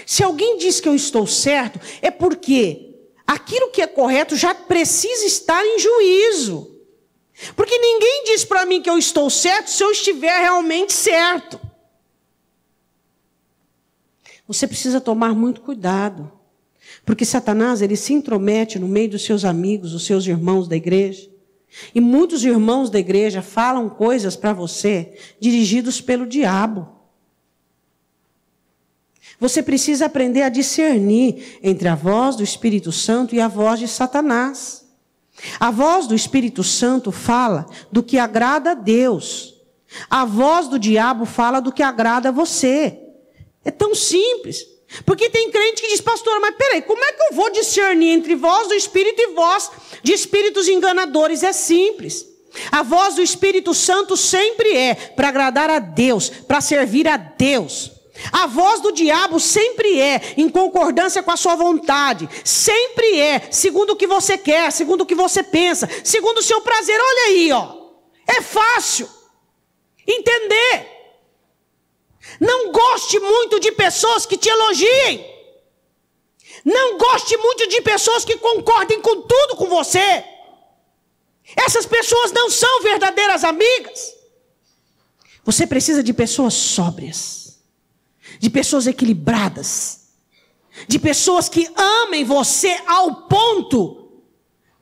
Se alguém diz que eu estou certo, é porque aquilo que é correto já precisa estar em juízo. Porque ninguém diz para mim que eu estou certo se eu estiver realmente certo. Você precisa tomar muito cuidado. Porque Satanás, ele se intromete no meio dos seus amigos, dos seus irmãos da igreja. E muitos irmãos da igreja falam coisas para você dirigidos pelo diabo. Você precisa aprender a discernir entre a voz do Espírito Santo e a voz de Satanás. A voz do Espírito Santo fala do que agrada a Deus. A voz do diabo fala do que agrada a você. É tão simples. Porque tem crente que diz, pastor, mas peraí, como é que eu vou discernir entre voz do Espírito e voz de espíritos enganadores? É simples. A voz do Espírito Santo sempre é para agradar a Deus, para servir a Deus. A voz do diabo sempre é em concordância com a sua vontade. Sempre é segundo o que você quer, segundo o que você pensa, segundo o seu prazer. Olha aí, ó. É fácil entender. Não goste muito de pessoas que te elogiem. Não goste muito de pessoas que concordem com tudo com você. Essas pessoas não são verdadeiras amigas. Você precisa de pessoas sóbrias, de pessoas equilibradas, de pessoas que amem você ao ponto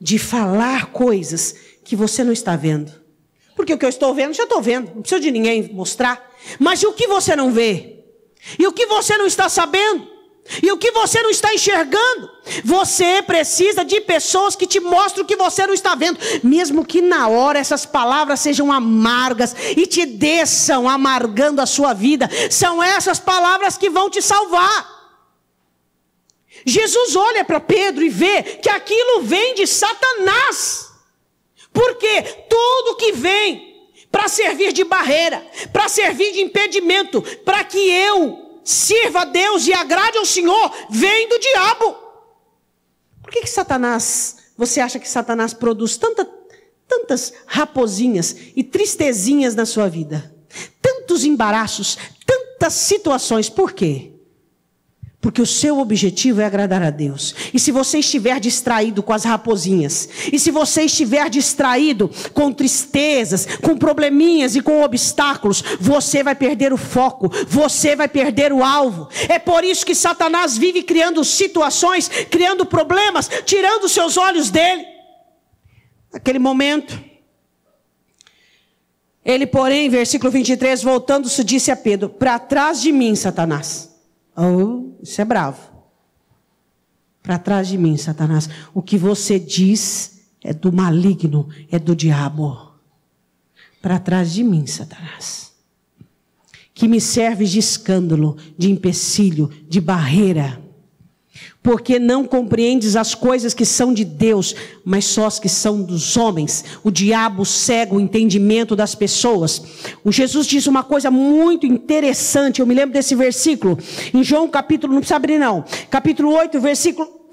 de falar coisas que você não está vendo. Porque o que eu estou vendo, já estou vendo. Não preciso de ninguém mostrar. Mas e o que você não vê? E o que você não está sabendo? E o que você não está enxergando? Você precisa de pessoas que te mostrem o que você não está vendo. Mesmo que na hora essas palavras sejam amargas e te desçam amargando a sua vida. São essas palavras que vão te salvar. Jesus olha para Pedro e vê que aquilo vem de Satanás. Porque tudo que vem para servir de barreira, para servir de impedimento, para que eu sirva a Deus e agrade ao Senhor, vem do diabo. Por que Satanás, você acha que Satanás produz tantas raposinhas e tristezinhas na sua vida? Tantos embaraços, tantas situações, por quê? Porque o seu objetivo é agradar a Deus. E se você estiver distraído com as raposinhas, e se você estiver distraído com tristezas, com probleminhas e com obstáculos, você vai perder o foco, você vai perder o alvo. É por isso que Satanás vive criando situações, criando problemas, tirando os seus olhos dele. Naquele momento, ele, porém, versículo 23, voltando-se, disse a Pedro: para trás de mim, Satanás. Oh, isso é bravo. Para trás de mim, Satanás. O que você diz é do maligno, é do diabo. Para trás de mim, Satanás. Que me serve de escândalo, de empecilho, de barreira. Porque não compreendes as coisas que são de Deus, mas só as que são dos homens. O diabo cega o entendimento das pessoas. O Jesus diz uma coisa muito interessante, eu me lembro desse versículo, em João capítulo, não precisa abrir não, capítulo 8, versículo,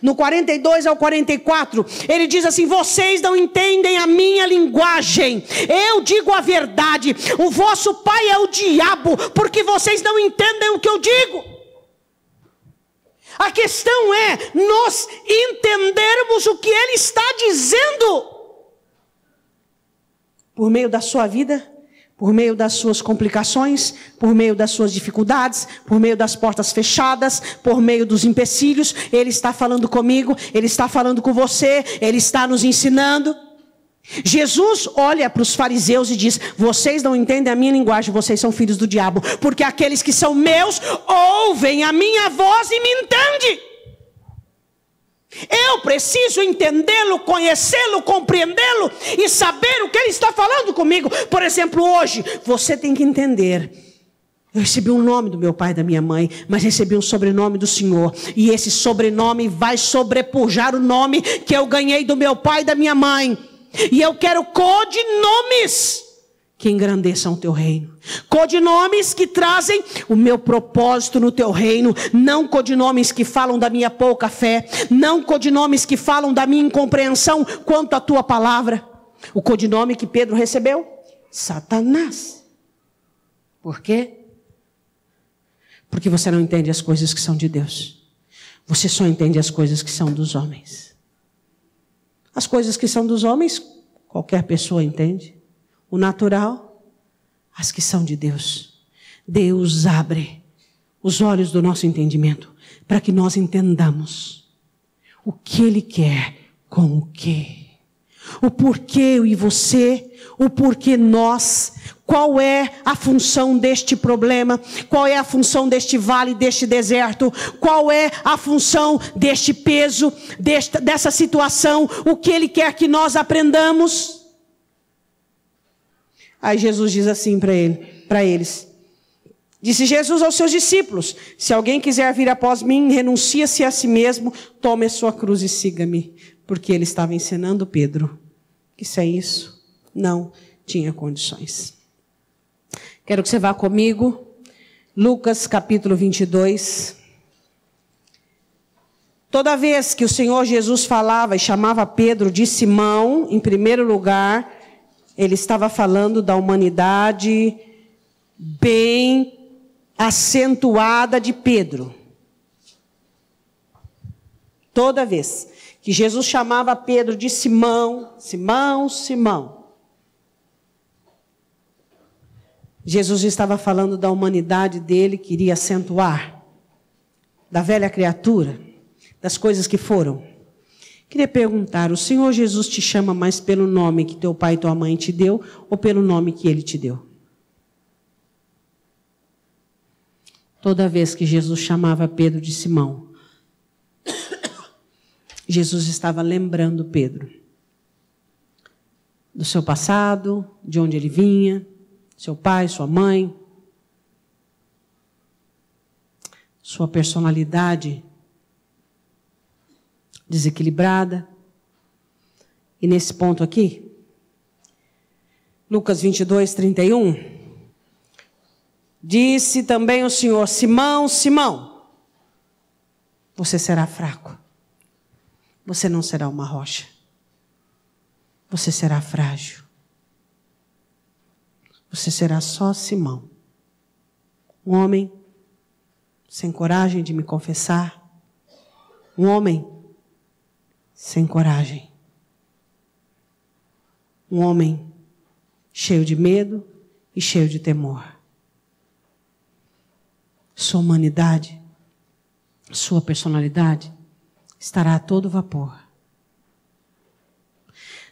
no 42 ao 44, ele diz assim: vocês não entendem a minha linguagem, eu digo a verdade, o vosso pai é o diabo, porque vocês não entendem o que eu digo. A questão é nós entendermos o que ele está dizendo. Por meio da sua vida, por meio das suas complicações, por meio das suas dificuldades, por meio das portas fechadas, por meio dos empecilhos, ele está falando comigo, ele está falando com você, ele está nos ensinando. Jesus olha para os fariseus e diz: vocês não entendem a minha linguagem, vocês são filhos do diabo, porque aqueles que são meus ouvem a minha voz e me entendem. Eu preciso entendê-lo, conhecê-lo, compreendê-lo e saber o que ele está falando comigo. Por exemplo, hoje você tem que entender: eu recebi um nome do meu pai e da minha mãe, mas recebi um sobrenome do Senhor, e esse sobrenome vai sobrepujar o nome que eu ganhei do meu pai e da minha mãe. E eu quero codinomes que engrandeçam o teu reino. Codinomes que trazem o meu propósito no teu reino. Não codinomes que falam da minha pouca fé. Não codinomes que falam da minha incompreensão quanto à tua palavra. O codinome que Pedro recebeu: Satanás. Por quê? Porque você não entende as coisas que são de Deus. Você só entende as coisas que são dos homens. As coisas que são dos homens, qualquer pessoa entende. O natural, as que são de Deus. Deus abre os olhos do nosso entendimento para que nós entendamos o que Ele quer com o quê. O porquê eu e você, o porquê nós, qual é a função deste problema, qual é a função deste vale, deste deserto, qual é a função deste peso, dessa situação, o que Ele quer que nós aprendamos. Aí Jesus diz assim para eles: Disse Jesus aos seus discípulos: se alguém quiser vir após mim, renuncia-se a si mesmo, tome a sua cruz e siga-me. Porque ele estava ensinando Pedro que sem isso não tinha condições. Quero que você vá comigo, Lucas capítulo 22. Toda vez que o Senhor Jesus falava e chamava Pedro de Simão, em primeiro lugar, ele estava falando da humanidade bem acentuada de Pedro. Toda vez que Jesus chamava Pedro de Simão, Simão, Simão, Jesus estava falando da humanidade dele, que iria acentuar, da velha criatura, das coisas que foram. Queria perguntar, o Senhor Jesus te chama mais pelo nome que teu pai e tua mãe te deu, ou pelo nome que ele te deu? Toda vez que Jesus chamava Pedro de Simão, Jesus estava lembrando Pedro do seu passado, de onde ele vinha, seu pai, sua mãe, sua personalidade desequilibrada. E nesse ponto aqui, Lucas 22, 31, disse também o Senhor: Simão, Simão, você será fraco, você não será uma rocha, você será frágil. Você será só Simão, um homem sem coragem de me confessar, um homem sem coragem, um homem cheio de medo e cheio de temor. Sua humanidade, sua personalidade estará a todo vapor.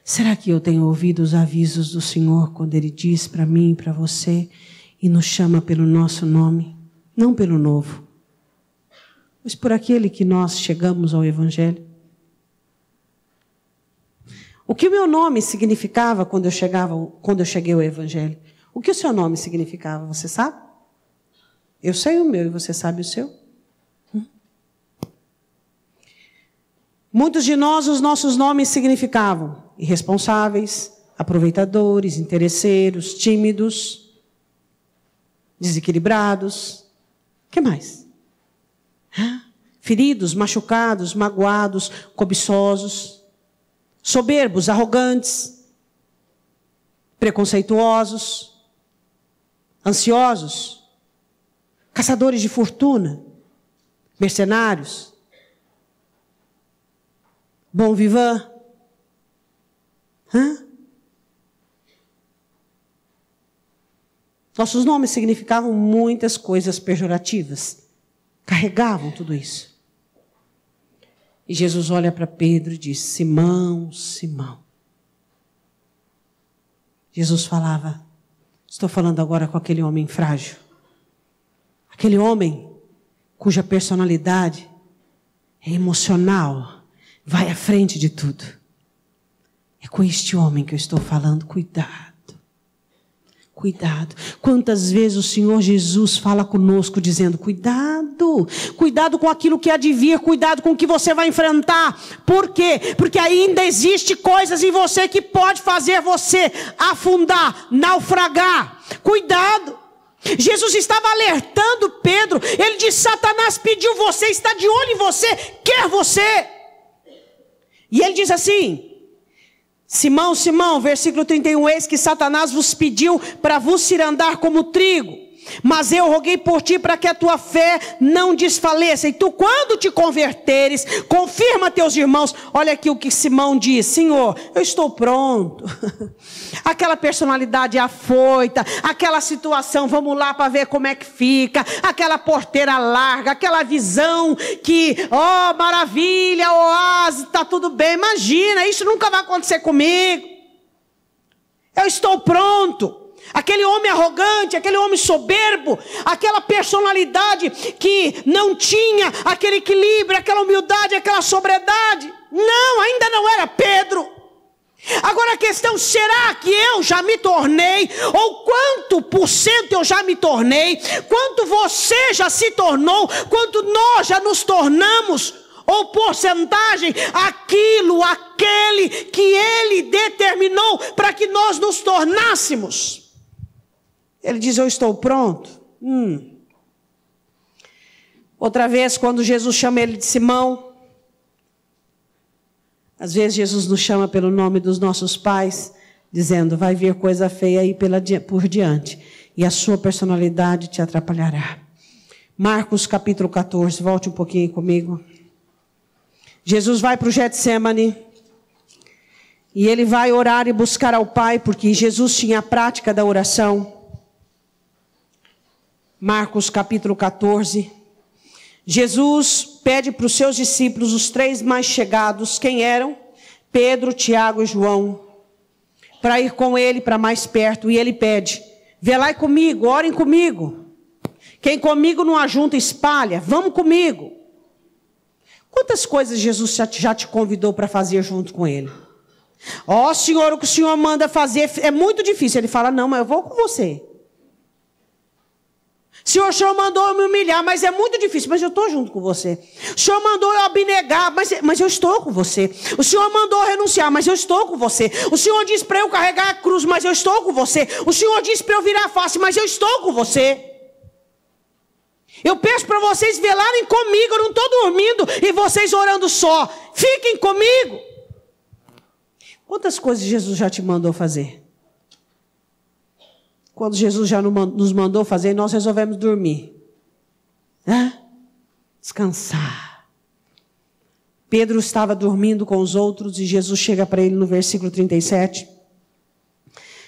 Será que eu tenho ouvido os avisos do Senhor quando Ele diz para mim e para você e nos chama pelo nosso nome? Não pelo novo, mas por aquele que nós chegamos ao Evangelho. O que o meu nome significava quando eu cheguei ao Evangelho? O que o seu nome significava, você sabe? Eu sei o meu e você sabe o seu? Muitos de nós, os nossos nomes significavam irresponsáveis, aproveitadores, interesseiros, tímidos, desequilibrados. O que mais? Feridos, machucados, magoados, cobiçosos, soberbos, arrogantes, preconceituosos, ansiosos, caçadores de fortuna, mercenários, bon vivant. Nossos nomes significavam muitas coisas pejorativas. Carregavam tudo isso. E Jesus olha para Pedro e diz: Simão, Simão. Jesus falava: estou falando agora com aquele homem frágil. Aquele homem cuja personalidade é emocional, vai à frente de tudo. É com este homem que eu estou falando. Cuidado. Cuidado. Quantas vezes o Senhor Jesus fala conosco dizendo: cuidado. Cuidado com aquilo que há de vir. Cuidado com o que você vai enfrentar. Por quê? Porque ainda existe coisas em você que pode fazer você afundar, naufragar. Cuidado. Jesus estava alertando Pedro. Ele disse: Satanás pediu você, está de olho em você, quer você. E ele diz assim: Simão, Simão, versículo 31, eis que Satanás vos pediu para vos cirandar como trigo, mas eu roguei por ti para que a tua fé não desfaleça, e tu quando te converteres, confirma teus irmãos. Olha aqui o que Simão diz: Senhor, eu estou pronto. Aquela personalidade afoita, aquela situação, vamos lá para ver como é que fica, aquela porteira larga, aquela visão que, ó, maravilha, oásis, está tudo bem. Imagina, isso nunca vai acontecer comigo. Eu estou pronto. Aquele homem arrogante, aquele homem soberbo, aquela personalidade que não tinha aquele equilíbrio, aquela humildade, aquela sobriedade. Não, ainda não era Pedro. Agora a questão, será que eu já me tornei? Ou quanto por cento eu já me tornei? Quanto você já se tornou? Quanto nós já nos tornamos? Ou porcentagem, aquele que Ele determinou para que nós nos tornássemos. Ele diz, eu estou pronto. Outra vez, quando Jesus chama ele de Simão, às vezes Jesus nos chama pelo nome dos nossos pais, dizendo, vai vir coisa feia aí por diante, e a sua personalidade te atrapalhará. Marcos capítulo 14, volte um pouquinho comigo. Jesus vai para o Getsemane, e ele vai orar e buscar ao Pai, porque Jesus tinha a prática da oração. Marcos capítulo 14. Jesus pede para os seus discípulos, os 3 mais chegados, quem eram? Pedro, Tiago e João, para ir com ele para mais perto, e ele pede, velai comigo, orem comigo. Quem comigo não ajunta, espalha, vamos comigo. Quantas coisas Jesus já te convidou para fazer junto com ele? Ó, Senhor, o que o Senhor manda fazer é muito difícil. Ele fala, não, mas eu vou com você. O Senhor mandou eu me humilhar, mas é muito difícil, mas eu estou junto com você. O Senhor mandou eu abnegar, mas eu estou com você. O Senhor mandou eu renunciar, mas eu estou com você. O Senhor disse para eu carregar a cruz, mas eu estou com você. O Senhor disse para eu virar a face, mas eu estou com você. Eu peço para vocês velarem comigo, eu não estou dormindo e vocês orando só. Fiquem comigo. Quantas coisas Jesus já te mandou fazer? Quando Jesus já nos mandou fazer, nós resolvemos dormir. Descansar. Pedro estava dormindo com os outros e Jesus chega para ele no versículo 37.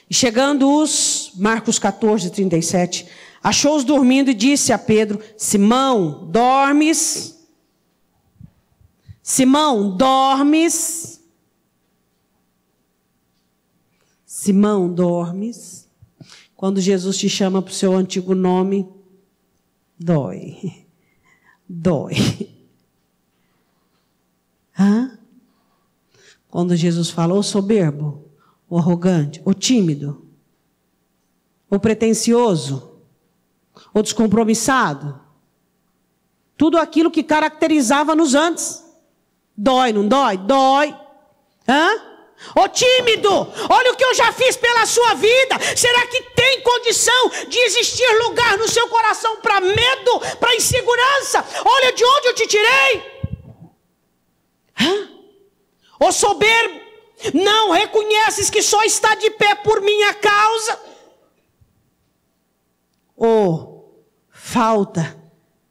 E chegando-os, Marcos 14, 37, achou-os dormindo e disse a Pedro, Simão, dormes? Simão, dormes? Simão, dormes? Quando Jesus te chama para o seu antigo nome, dói. Dói. Quando Jesus fala, o soberbo, o arrogante, o tímido, o pretensioso, o descompromissado, tudo aquilo que caracterizava-nos antes. Dói, não dói? Dói. Ô tímido, olha o que eu já fiz pela sua vida. Será que tem condição de existir lugar no seu coração para medo, para insegurança? Olha de onde eu te tirei. Ô soberbo, não reconheces que só está de pé por minha causa? Ô falta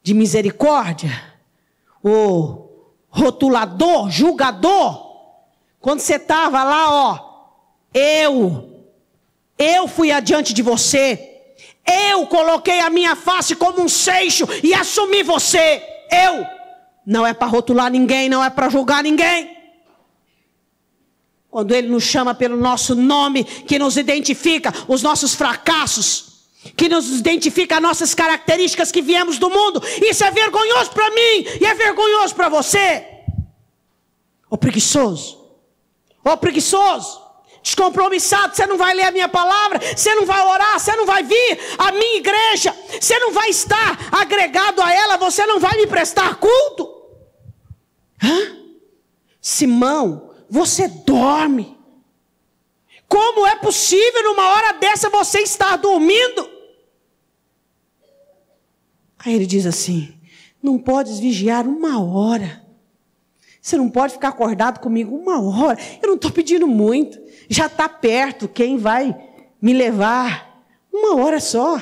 de misericórdia, ô rotulador, julgador. Quando você estava lá, eu fui adiante de você. Eu coloquei a minha face como um seixo e assumi você. Não é para rotular ninguém, não é para julgar ninguém. Quando Ele nos chama pelo nosso nome, que nos identifica os nossos fracassos, que nos identifica as nossas características que viemos do mundo. Isso é vergonhoso para mim e é vergonhoso para você. Ô preguiçoso. Ô preguiçoso, descompromissado, você não vai ler a minha palavra, você não vai orar, você não vai vir à minha igreja, você não vai estar agregado a ela, você não vai me prestar culto. Simão, você dorme. Como é possível numa hora dessa você estar dormindo? Aí ele diz assim, não podes vigiar 1 hora. Você não pode ficar acordado comigo 1 hora. Eu não estou pedindo muito. Já está perto quem vai me levar. 1 hora só.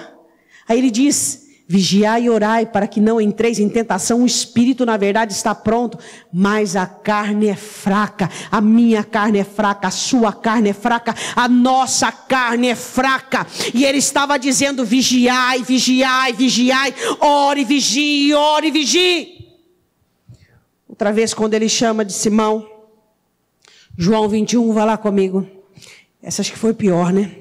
Aí ele diz, vigiai e orai para que não entreis em tentação. O espírito na verdade está pronto, mas a carne é fraca. A minha carne é fraca, a sua carne é fraca, a nossa carne é fraca. E ele estava dizendo, vigiai, vigiai, vigiai. Ore, vigie, ore, vigie. Outra vez, quando ele chama de Simão, João 21, vai lá comigo. Essa acho que foi pior, né?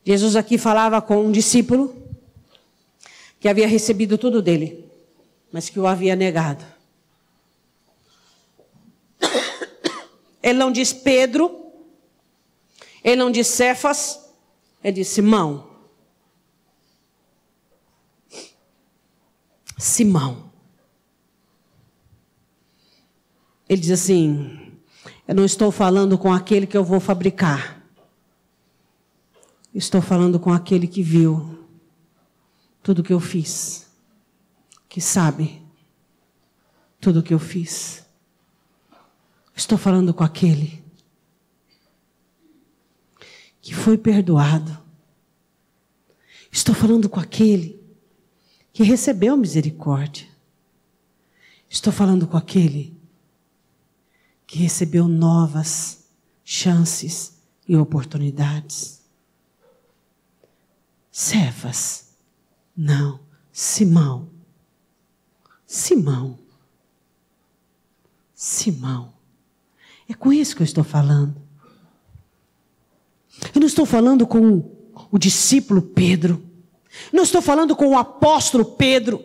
Jesus aqui falava com um discípulo que havia recebido tudo dele, mas que o havia negado. Ele não diz Pedro, ele não diz Cefas, ele diz Simão. Simão. Ele diz assim: eu não estou falando com aquele que eu vou fabricar. Estou falando com aquele que viu tudo que eu fiz, que sabe tudo que eu fiz. Estou falando com aquele que foi perdoado. Estou falando com aquele que recebeu misericórdia. Estou falando com aquele que recebeu novas chances e oportunidades. Cefas, não, Simão. Simão. Simão. É com isso que eu estou falando. Eu não estou falando com o discípulo Pedro. Não estou falando com o apóstolo Pedro.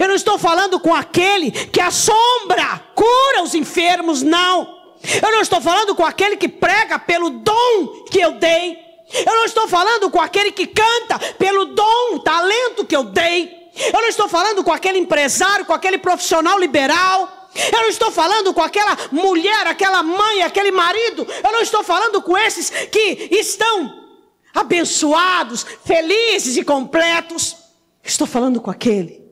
Eu não estou falando com aquele que assombra, cura os enfermos, não. Eu não estou falando com aquele que prega pelo dom que eu dei. Eu não estou falando com aquele que canta pelo dom, talento que eu dei. Eu não estou falando com aquele empresário, com aquele profissional liberal. Eu não estou falando com aquela mulher, aquela mãe, aquele marido. Eu não estou falando com esses que estão abençoados, felizes e completos. Estou falando com aquele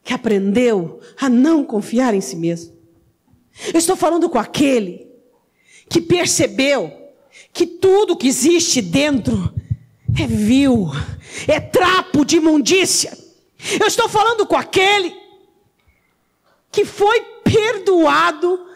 que aprendeu a não confiar em si mesmo. Eu estou falando com aquele que percebeu que tudo que existe dentro é vil, é trapo de imundícia. Eu estou falando com aquele que foi perdoado,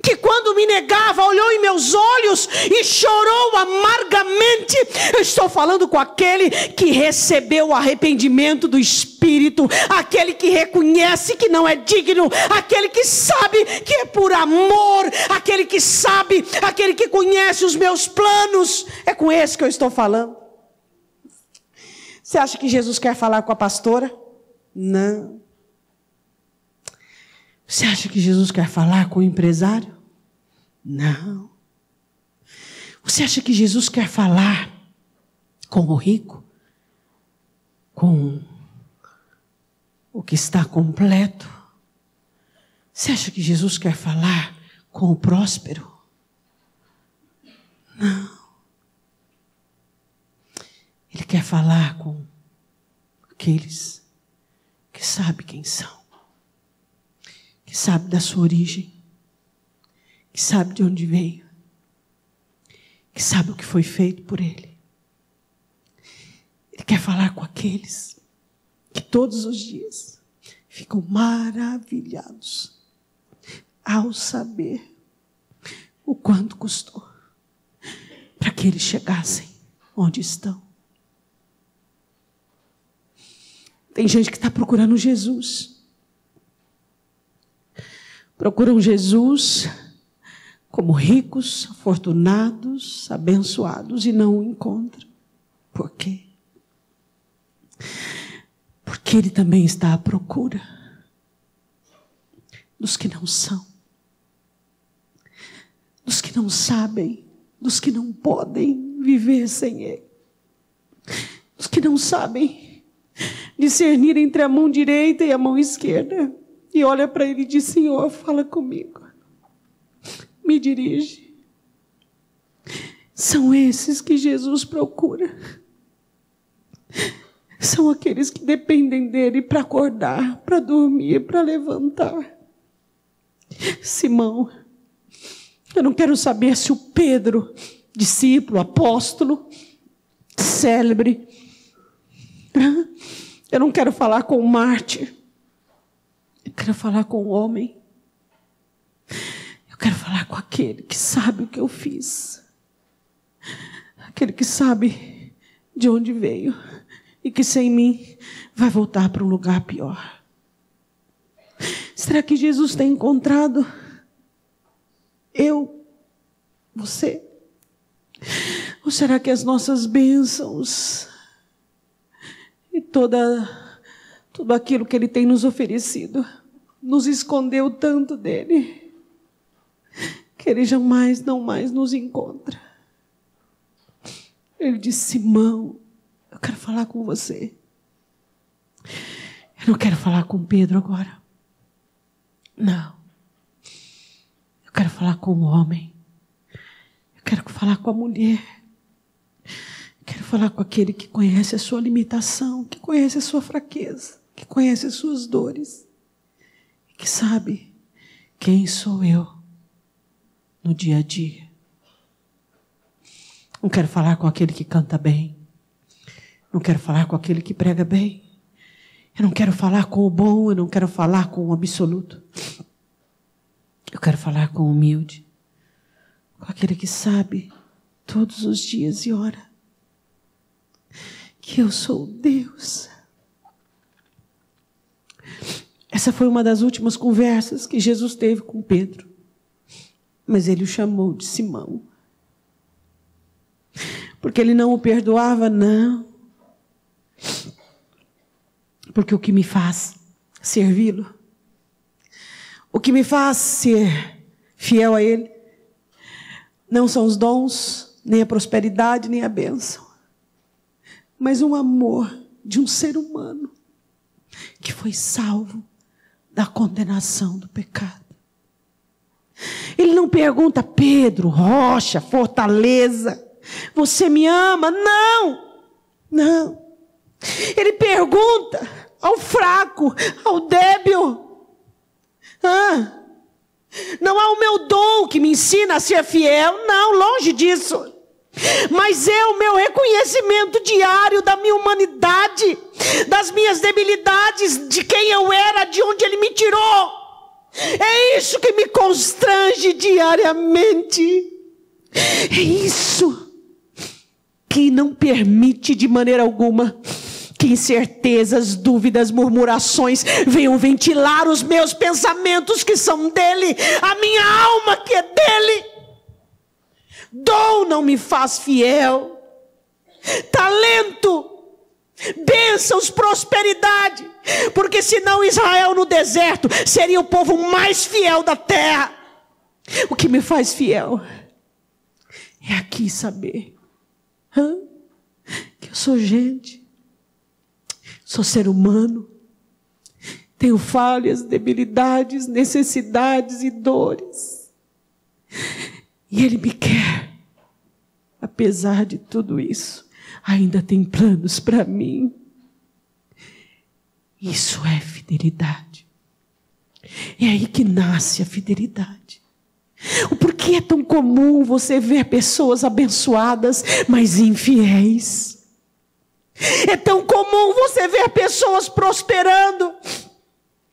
que quando me negava, olhou em meus olhos e chorou amargamente. Eu estou falando com aquele que recebeu o arrependimento do Espírito, aquele que reconhece que não é digno, aquele que sabe que é por amor, aquele que sabe, aquele que conhece os meus planos. É com esse que eu estou falando. Você acha que Jesus quer falar com a pastora? Não. Você acha que Jesus quer falar com o empresário? Não. Você acha que Jesus quer falar com o rico? Com o que está completo? Você acha que Jesus quer falar com o próspero? Não. Ele quer falar com aqueles que sabem quem são. Que sabe da sua origem, que sabe de onde veio, que sabe o que foi feito por ele. Ele quer falar com aqueles que todos os dias ficam maravilhados ao saber o quanto custou para que eles chegassem onde estão. Tem gente que está procurando Jesus. Procuram Jesus como ricos, afortunados, abençoados e não o encontram. Por quê? Porque ele também está à procura dos que não são, dos que não sabem, dos que não podem viver sem ele, dos que não sabem discernir entre a mão direita e a mão esquerda. E olha para ele e diz: Senhor, fala comigo. Me dirige. São esses que Jesus procura. São aqueles que dependem dele para acordar, para dormir, para levantar. Simão, eu não quero saber se o Pedro, discípulo, apóstolo, célebre. Eu não quero falar com o mártir. Eu quero falar com o homem. Eu quero falar com aquele que sabe o que eu fiz. Aquele que sabe de onde veio. E que sem mim vai voltar para um lugar pior. Será que Jesus tem encontrado eu, você? Ou será que as nossas bênçãos e tudo aquilo que Ele tem nos oferecido nos escondeu tanto dele? Ele jamais, não mais nos encontra. Ele disse: Simão, eu quero falar com você. Eu não quero falar com Pedro agora. Não. Eu quero falar com o homem. Eu quero falar com a mulher. Eu quero falar com aquele que conhece a sua limitação, que conhece a sua fraqueza, que conhece as suas dores, que sabe quem sou eu no dia a dia. Não quero falar com aquele que canta bem. Não quero falar com aquele que prega bem. Eu não quero falar com o bom, eu não quero falar com o absoluto. Eu quero falar com o humilde, com aquele que sabe todos os dias e ora que eu sou Deus. Essa foi uma das últimas conversas que Jesus teve com Pedro. Mas ele o chamou de Simão. Porque ele não o perdoava, não. Porque o que me faz servi-lo, o que me faz ser fiel a Ele, não são os dons, nem a prosperidade, nem a bênção, mas um amor de um ser humano que foi salvo da condenação do pecado. Ele não pergunta: Pedro, rocha, fortaleza, você me ama? Não, não. Ele pergunta ao fraco, ao débil. Não há o meu dom que me ensina a ser fiel, não, longe disso. Mas é o meu reconhecimento diário da minha humanidade, das minhas debilidades, de quem eu era, de onde Ele me tirou. É isso que me constrange diariamente. É isso que não permite de maneira alguma que incertezas, dúvidas, murmurações venham ventilar os meus pensamentos que são dele, a minha alma que é dele. Dom não me faz fiel. Talento, bênçãos, prosperidade. Porque senão Israel no deserto seria o povo mais fiel da terra. O que me faz fiel é aqui saber que eu sou gente, sou ser humano, tenho falhas, debilidades, necessidades e dores. E Ele me quer. Apesar de tudo isso, ainda tem planos para mim. Isso é fidelidade. É aí que nasce a fidelidade. Por que é tão comum você ver pessoas abençoadas, mas infiéis? É tão comum você ver pessoas prosperando,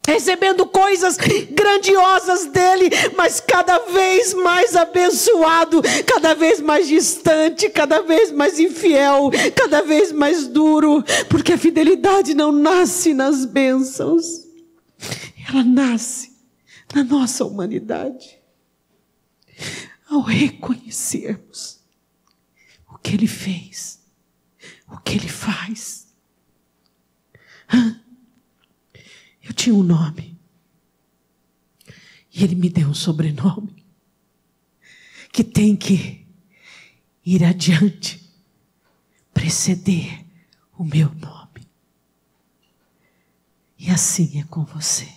recebendo coisas grandiosas dele, mas cada vez mais abençoado, cada vez mais distante, cada vez mais infiel, cada vez mais duro, porque a fidelidade não nasce nas bênçãos, ela nasce na nossa humanidade. Ao reconhecermos o que Ele fez, o que Ele faz. Eu tinha um nome, e Ele me deu um sobrenome, que tem que ir adiante, preceder o meu nome. E assim é com você.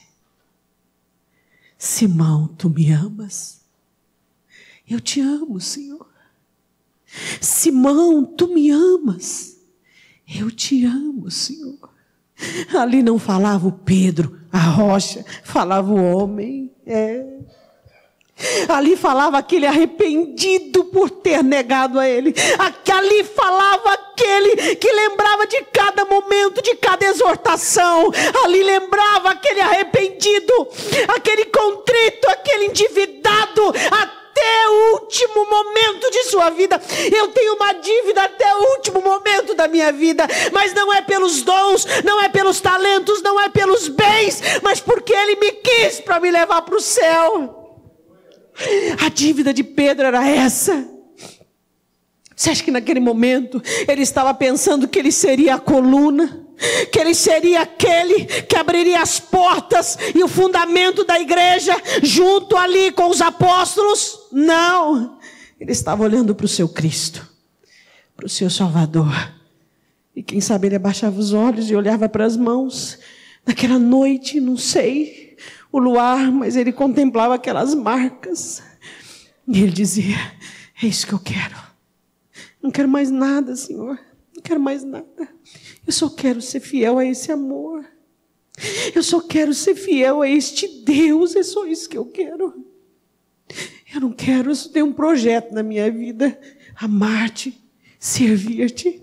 Simão, tu me amas? Eu te amo, Senhor. Simão, tu me amas? Eu te amo, Senhor. Ali não falava o Pedro, a rocha, falava o homem. Ali falava aquele arrependido por ter negado a Ele. Ali falava aquele que lembrava de cada momento, de cada exortação. Ali lembrava aquele arrependido, aquele contrito, aquele endividado, até o último momento de sua vida. Eu tenho uma dívida até o último momento da minha vida, mas não é pelos dons, não é pelos talentos, não é pelos bens, mas porque Ele me quis para me levar para o céu. A dívida de Pedro era essa. Você acha que naquele momento ele estava pensando que ele seria a coluna, que ele seria aquele que abriria as portas e o fundamento da igreja junto ali com os apóstolos? Não! Ele estava olhando para o seu Cristo, para o seu Salvador. E quem sabe ele abaixava os olhos e olhava para as mãos. Naquela noite, não sei, o luar, mas ele contemplava aquelas marcas. E ele dizia: é isso que eu quero. Não quero mais nada, Senhor. Não quero mais nada. Eu só quero ser fiel a esse amor. Eu só quero ser fiel a este Deus. É só isso que eu quero. Eu não quero ter um projeto na minha vida. Amar-te, servir-te.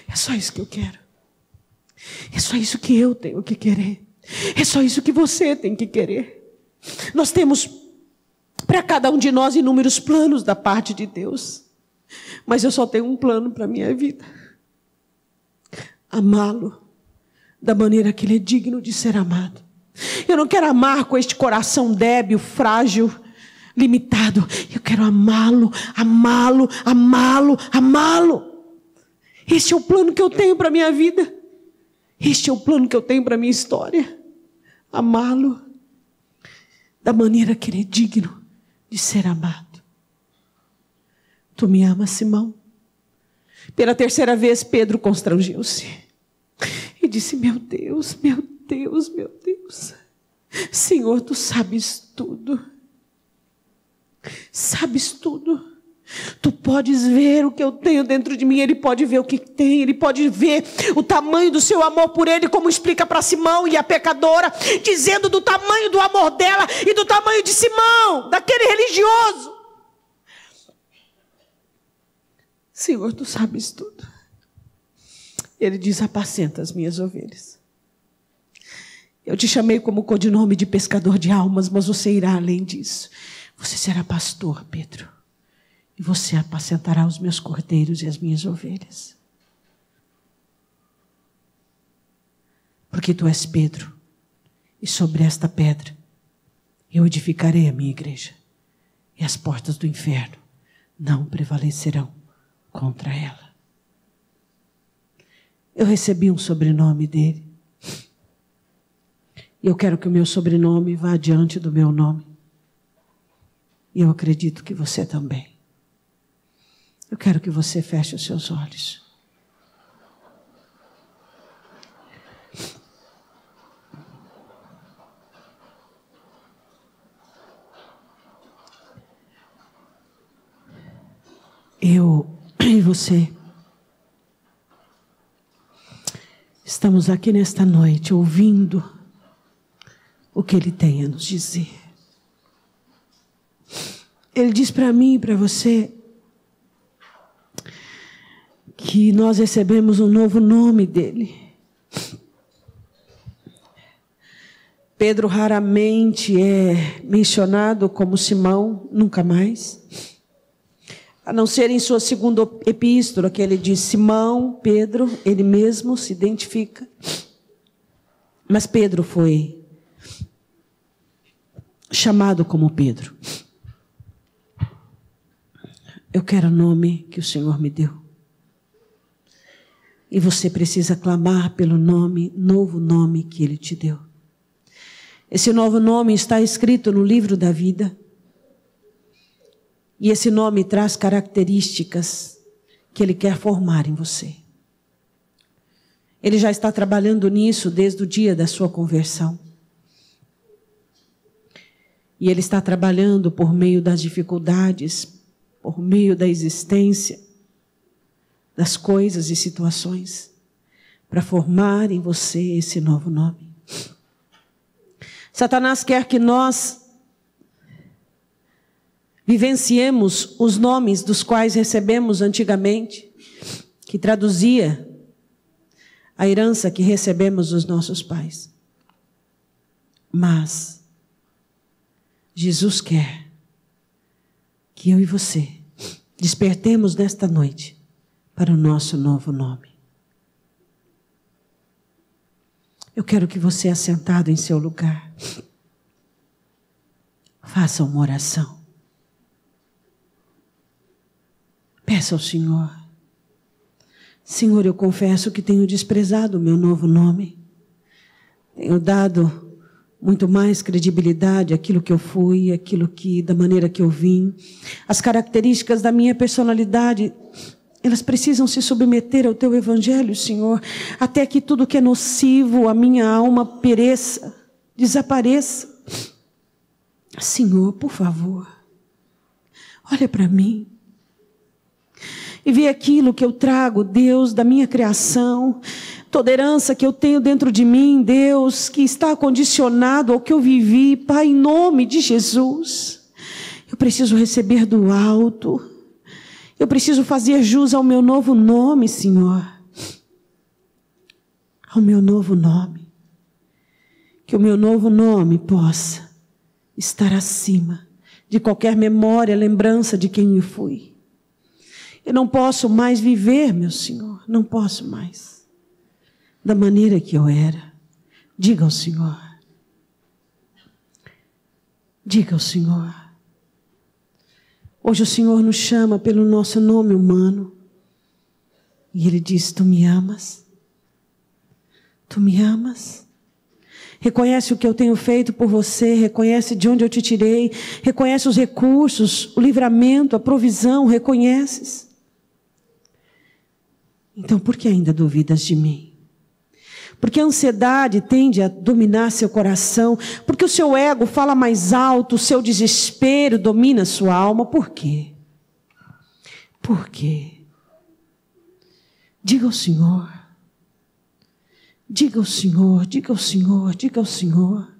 É só isso que eu quero. É só isso que eu tenho que querer. É só isso que você tem que querer. Nós temos para cada um de nós inúmeros planos da parte de Deus. Mas eu só tenho um plano para a minha vida. Amá-lo da maneira que ele é digno de ser amado. Eu não quero amar com este coração débil, frágil, limitado. Eu quero amá-lo, amá-lo, amá-lo, amá-lo. Este é o plano que eu tenho para a minha vida. Este é o plano que eu tenho para a minha história. Amá-lo da maneira que ele é digno de ser amado. Tu me amas, Simão? Pela terceira vez, Pedro constrangiu-se e disse: meu Deus, meu Deus, meu Deus. Senhor, tu sabes tudo. Sabes tudo. Tu podes ver o que eu tenho dentro de mim. Ele pode ver o que tem. Ele pode ver o tamanho do seu amor por ele, como explica para Simão e a pecadora, dizendo do tamanho do amor dela e do tamanho de Simão, daquele religioso. Senhor, tu sabes tudo. Ele diz: apacenta as minhas ovelhas. Eu te chamei como codinome de pescador de almas, mas você irá além disso. Você será pastor, Pedro. E você apacentará os meus cordeiros e as minhas ovelhas. Porque tu és Pedro, e sobre esta pedra eu edificarei a minha igreja, e as portas do inferno não prevalecerão contra ela. Eu recebi um sobrenome dele. E eu quero que o meu sobrenome vá adiante do meu nome. E eu acredito que você também. Eu quero que você feche os seus olhos. Eu e você estamos aqui nesta noite ouvindo o que ele tem a nos dizer. Ele diz para mim e para você que nós recebemos um novo nome dele. Pedro raramente é mencionado como Simão, nunca mais. A não ser em sua segunda epístola, que ele diz Simão, Pedro, ele mesmo se identifica. Mas Pedro foi chamado como Pedro. Eu quero o nome que o Senhor me deu. E você precisa clamar pelo nome, novo nome que Ele te deu. Esse novo nome está escrito no livro da vida. E esse nome traz características que Ele quer formar em você. Ele já está trabalhando nisso desde o dia da sua conversão. E Ele está trabalhando por meio das dificuldades, por meio da existência, das coisas e situações, para formar em você esse novo nome. Satanás quer que nós vivenciemos os nomes dos quais recebemos antigamente, que traduzia a herança que recebemos dos nossos pais. Mas Jesus quer que eu e você despertemos nesta noite para o nosso novo nome. Eu quero que você, assentado em seu lugar, faça uma oração. Peça ao Senhor: Senhor, eu confesso que tenho desprezado o meu novo nome. Tenho dado muito mais credibilidade àquilo que eu fui, da maneira que eu vim. As características da minha personalidade, elas precisam se submeter ao teu evangelho, Senhor, até que tudo que é nocivo à minha alma pereça, desapareça. Senhor, por favor, olha para mim e vê aquilo que eu trago, Deus, da minha criação, toda herança que eu tenho dentro de mim, Deus, que está condicionado ao que eu vivi, Pai, em nome de Jesus. Eu preciso receber do alto. Eu preciso fazer jus ao meu novo nome, Senhor. Ao meu novo nome. Que o meu novo nome possa estar acima de qualquer memória, lembrança de quem eu fui. Eu não posso mais viver, meu Senhor, não posso mais da maneira que eu era. Diga ao Senhor. Diga ao Senhor. Hoje o Senhor nos chama pelo nosso nome humano. E Ele diz, tu me amas? Tu me amas? Reconhece o que eu tenho feito por você, reconhece de onde eu te tirei, reconhece os recursos, o livramento, a provisão, reconheces? Então por que ainda duvidas de mim? Porque a ansiedade tende a dominar seu coração, porque o seu ego fala mais alto, o seu desespero domina sua alma. Por quê? Por quê? Diga ao Senhor. Diga ao Senhor, diga ao Senhor, diga ao Senhor.